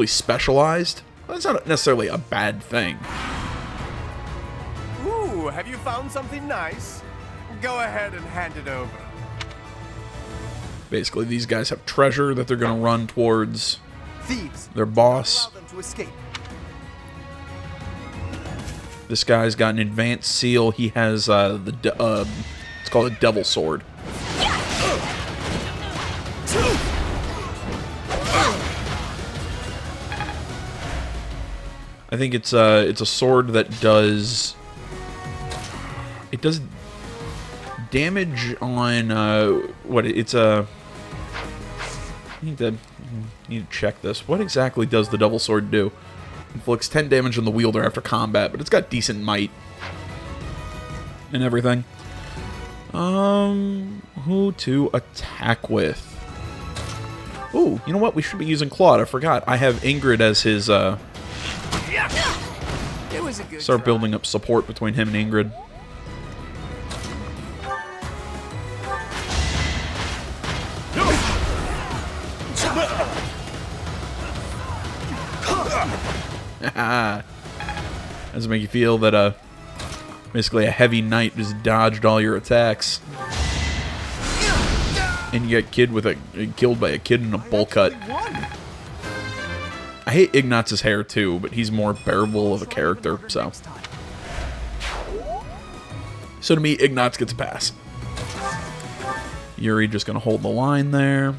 specialized. That's not necessarily a bad thing. Ooh, have you found something nice? Go ahead and hand it over. Basically, these guys have treasure that they're going to run towards Thieves. their boss. Allow them to escape. This guy's got an advanced seal. He has it's called a devil sword. I think it's a sword that does damage on what it's a. I need to check this. What exactly does the devil sword do? Inflicts 10 damage on the wielder after combat, but it's got decent might and everything. Who to attack with? Ooh, you know what? We should be using Claude. I forgot. I have Ingrid as his. It was a good Start try. building up support between him and Ingrid. Does it make you feel that basically a heavy knight just dodged all your attacks, and you get killed by a kid in a bowl cut? I hate Ignat's hair too, but he's more bearable of a character, so to me, Ignatz gets a pass. Yuri just gonna hold the line there.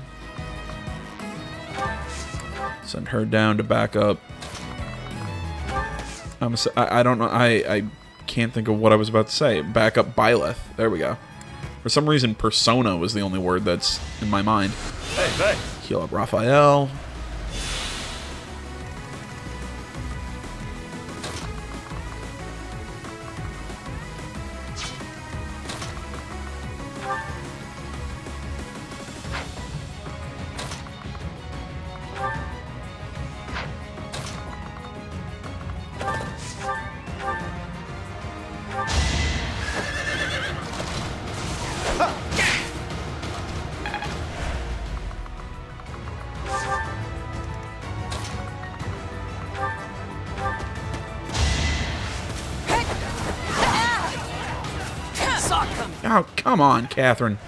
Send her down to back up. I don't know. I can't think of what I was about to say. Back up Byleth. There we go. For some reason, persona was the only word that's in my mind. Hey. Heal up Raphael. Oh, come on, Catherine.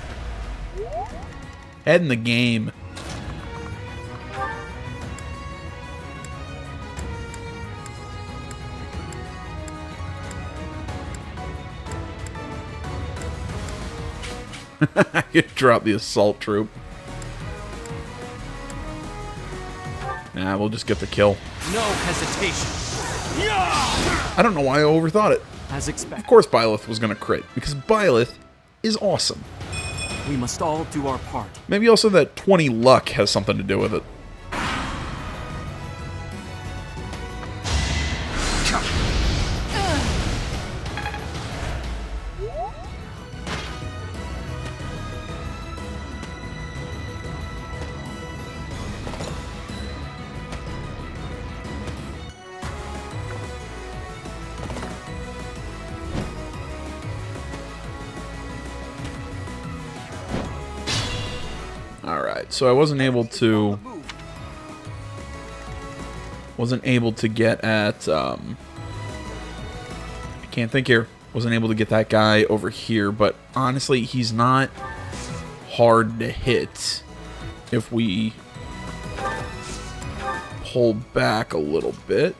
Head in the game. You drop the assault troop. Nah, we'll just get the kill. No hesitation. I don't know why I overthought it. As expected. Of course Byleth was going to crit, because Byleth is awesome. We must all do our part. Maybe also that 20 luck has something to do with it. Alright, so I wasn't able to get at I can't think here. Wasn't able to get that guy over here, but honestly, he's not hard to hit if we pull back a little bit.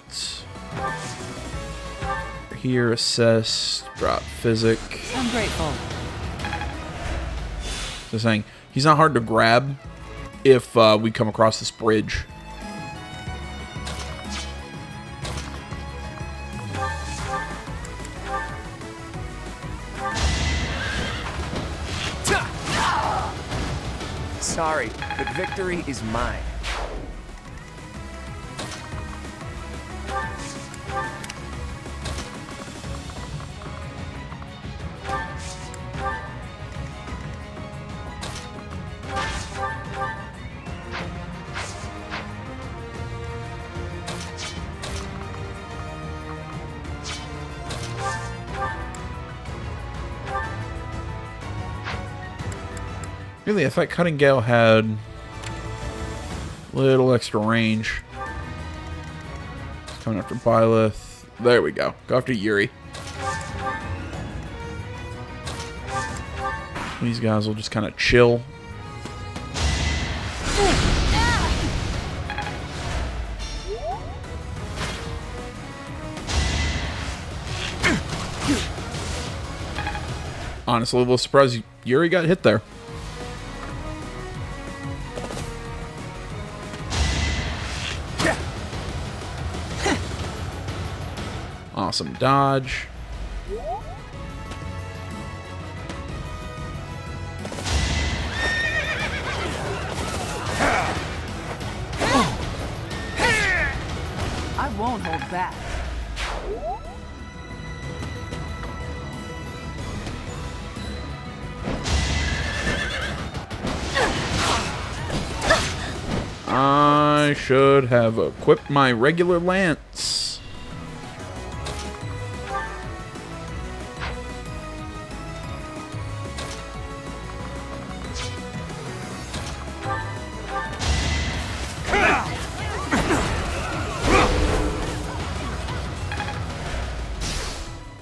Here, assess, drop physic. I'm grateful. Just saying, he's not hard to grab if we come across this bridge. Sorry, but victory is mine. Really, I thought Cutting Gale had a little extra range. It's coming after Byleth. There we go. Go after Yuri. These guys will just kind of chill. honestly a little surprised Yuri got hit there. Awesome dodge. I won't hold back. I should have equipped my regular lance.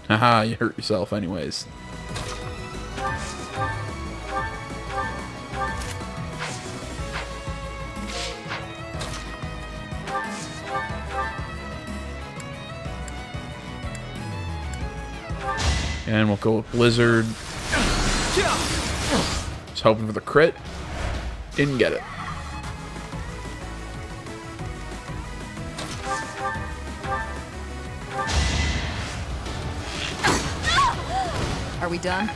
Haha, you hurt yourself anyways. And we'll go with Blizzard. Just hoping for the crit. Didn't get it. Are we done?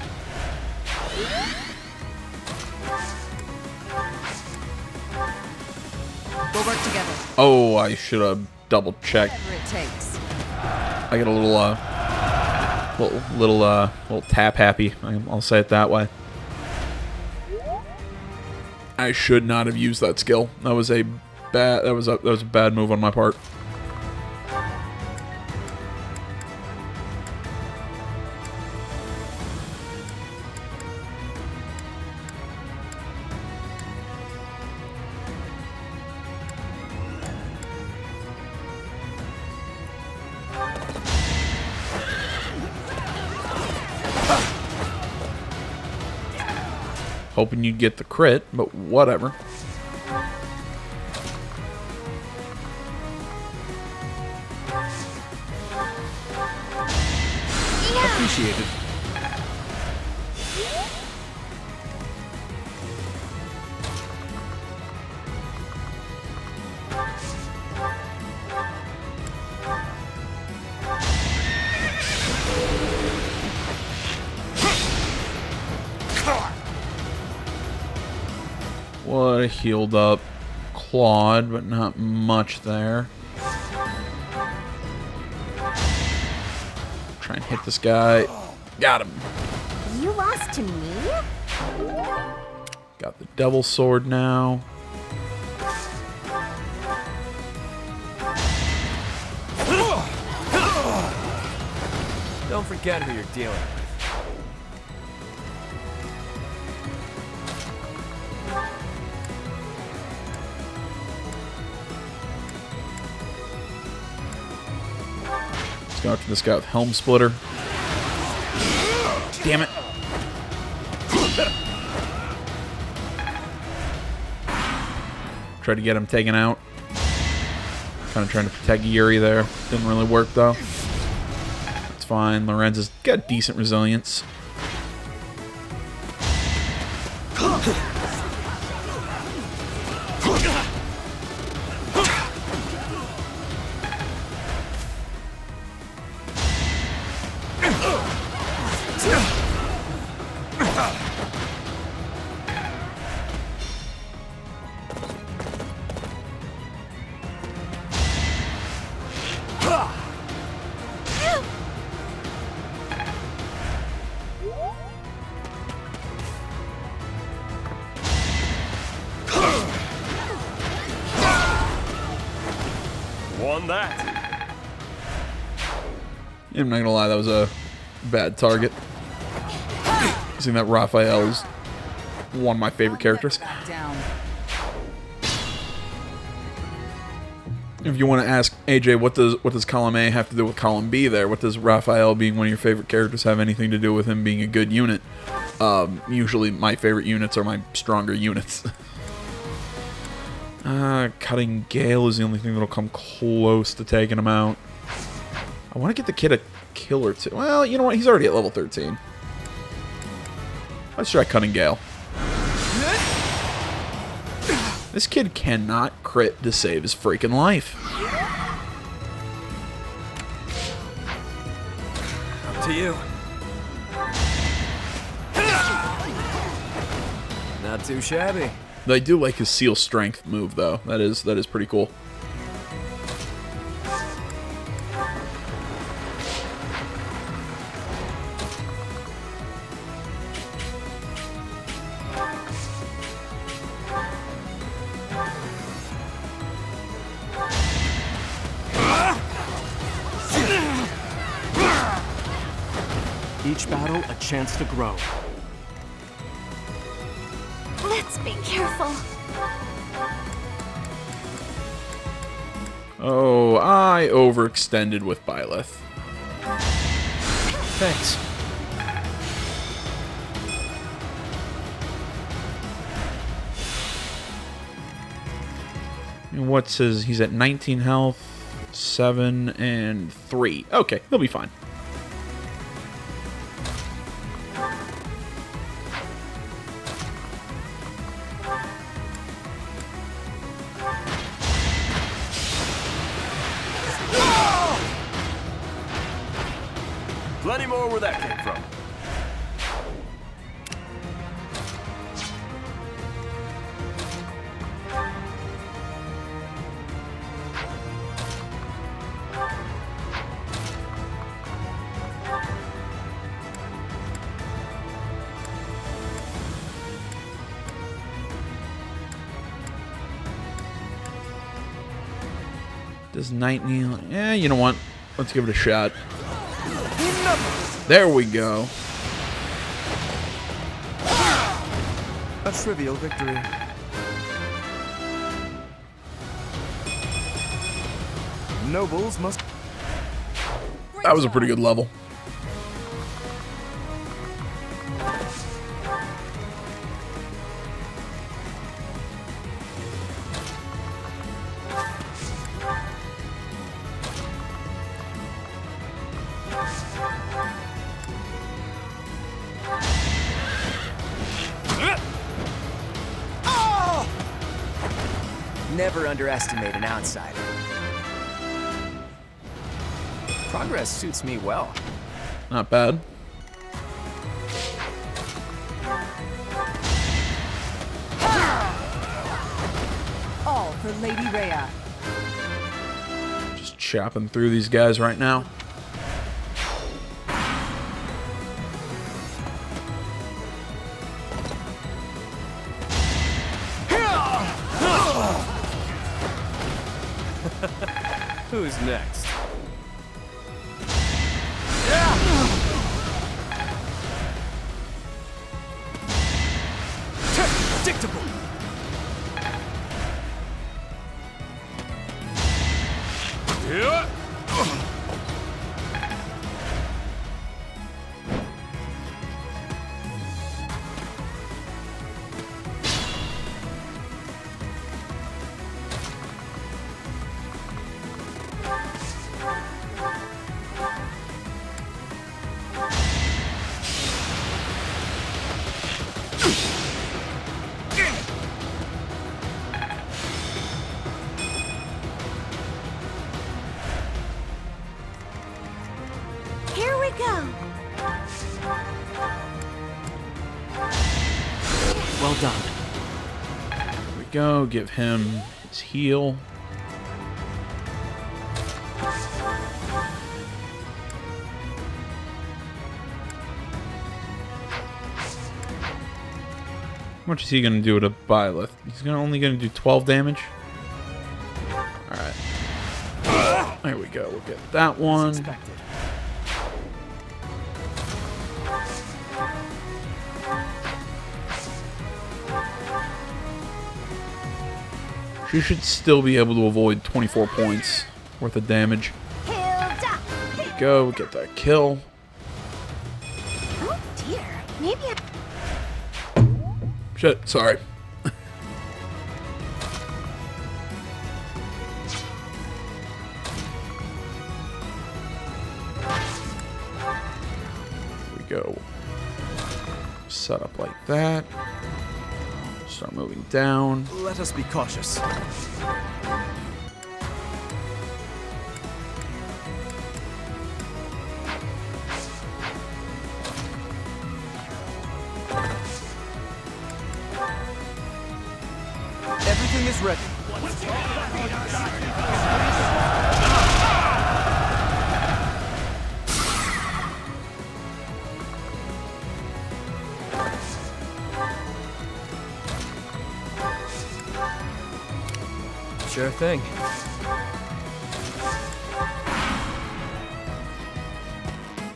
We'll work together. Oh, I should have double checked. Whatever it takes. I get a little tap happy. I'll say it that way. I should not have used that skill. That was a bad move on my part. Hoping you'd get the crit, but whatever. Appreciated. What a healed up Claude, but not much there. Try and hit this guy. Got him. You lost to me? Got the devil sword now. Don't forget who you're dealing with. Let's go after this guy with Helm Splitter. Damn it. Tried to get him taken out. Kind of trying to protect Yuri there. Didn't really work though. It's fine. Lorenz has got decent resilience. Won that. I'm not gonna lie, that was a bad target. Seeing that Raphael is one of my favorite characters. Down. If you want to ask AJ, what does column A have to do with column B there? What does Raphael being one of your favorite characters have anything to do with him being a good unit? Usually my favorite units are my stronger units. Cutting Gale is the only thing that'll come close to taking him out. I want to get the kid a kill or two. Well, you know what? He's already at level 13. Let's try Cunning Gale. This kid cannot crit to save his freaking life. Up to you. Not too shabby. I do like his Seal Strength move, though. That is pretty cool. Each battle, a chance to grow. Let's be careful. Oh, I overextended with Byleth. Thanks. And what's his? He's at 19 health, 7 and 3. Okay, he'll be fine. Plenty more where that came from. Does Night Kneel? Yeah, you know what? Let's give it a shot. There we go. A trivial victory. Nobles must... That was a pretty good level. Never underestimate an outsider. Progress suits me well. Not bad. All for Lady Rhea. Just chopping through these guys right now. Who's next? Predictable. Yeah. Here we go. Well done. There we go. Give him his heal. How much is he going to do to Byleth? He's only going to do 12 damage? Alright. There we go. We'll get that one. She should still be able to avoid 24 points worth of damage. There we go. Get that kill. Oh dear. Maybe I... Shit, sorry. Here we go. set up like that. Start moving down. Let us be cautious. Everything is ready. Sure thing.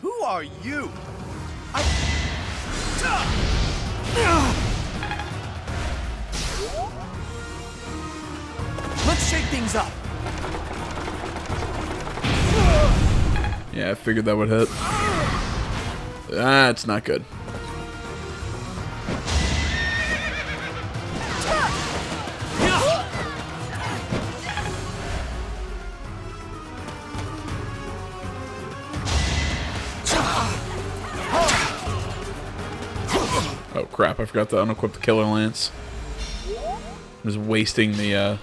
Who are you? Let's shake things up. Yeah, I figured that would hit. That's not good. Oh crap, I forgot to unequip the Killer Lance. I'm just wasting the,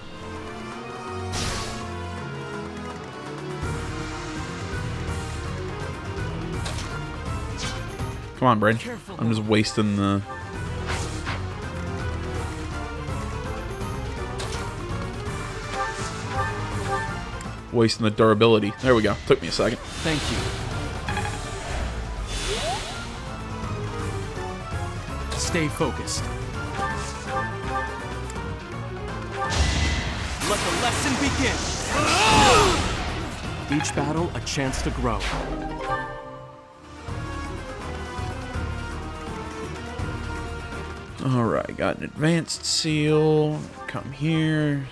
Come on, Brain. I'm just wasting the... Wasting the durability. There we go. Took me a second. Thank you. Stay focused. Let the lesson begin. Each battle a chance to grow. Alright, got an advanced seal. Come here.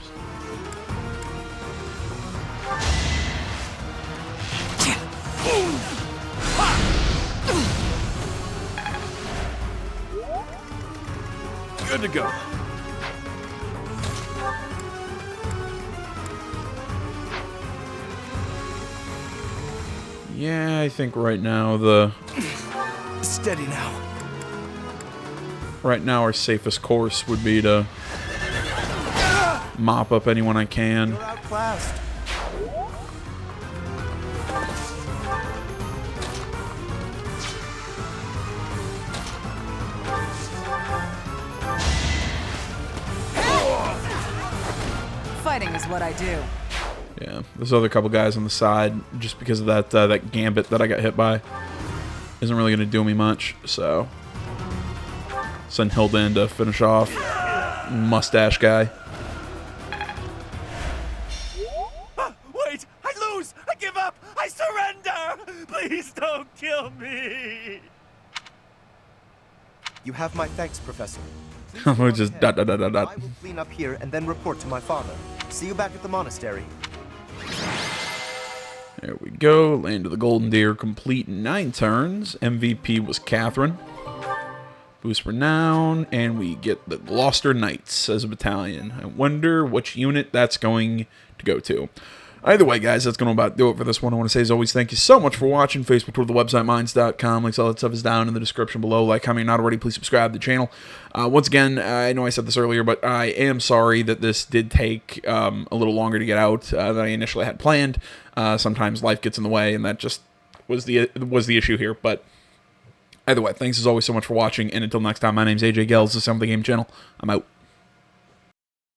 Good to go. Yeah, I think right now the... Steady now. Right now our safest course would be to mop up anyone I can. You're outclassed. Fighting is what I do. Yeah, there's other couple guys on the side, just because of that that gambit that I got hit by. Isn't really going to do me much, so... Send Hilda in to finish off. Mustache guy. Wait! I lose! I give up! I surrender! Please don't kill me! You have my thanks, Professor. We're just dot dot dot dot dot. I will clean up here and then report to my father. See you back at the monastery. There we go. Land of the Golden Deer complete in 9 turns. MVP was Catherine. Boost renown, and we get the Gloucester Knights as a battalion. I wonder which unit that's going to go to. Either way, guys, that's going to about do it for this one. I want to say, as always, thank you so much for watching. Facebook, Twitter, the website, minds.com. Links, all that stuff is down in the description below. Like, comment, not already, please subscribe to the channel. Once again, I know I said this earlier, but I am sorry that this did take a little longer to get out than I initially had planned. Sometimes life gets in the way, and that just was the issue here. But either way, thanks as always so much for watching, and until next time, my name's AJ Gels, this is the Game Channel. I'm out.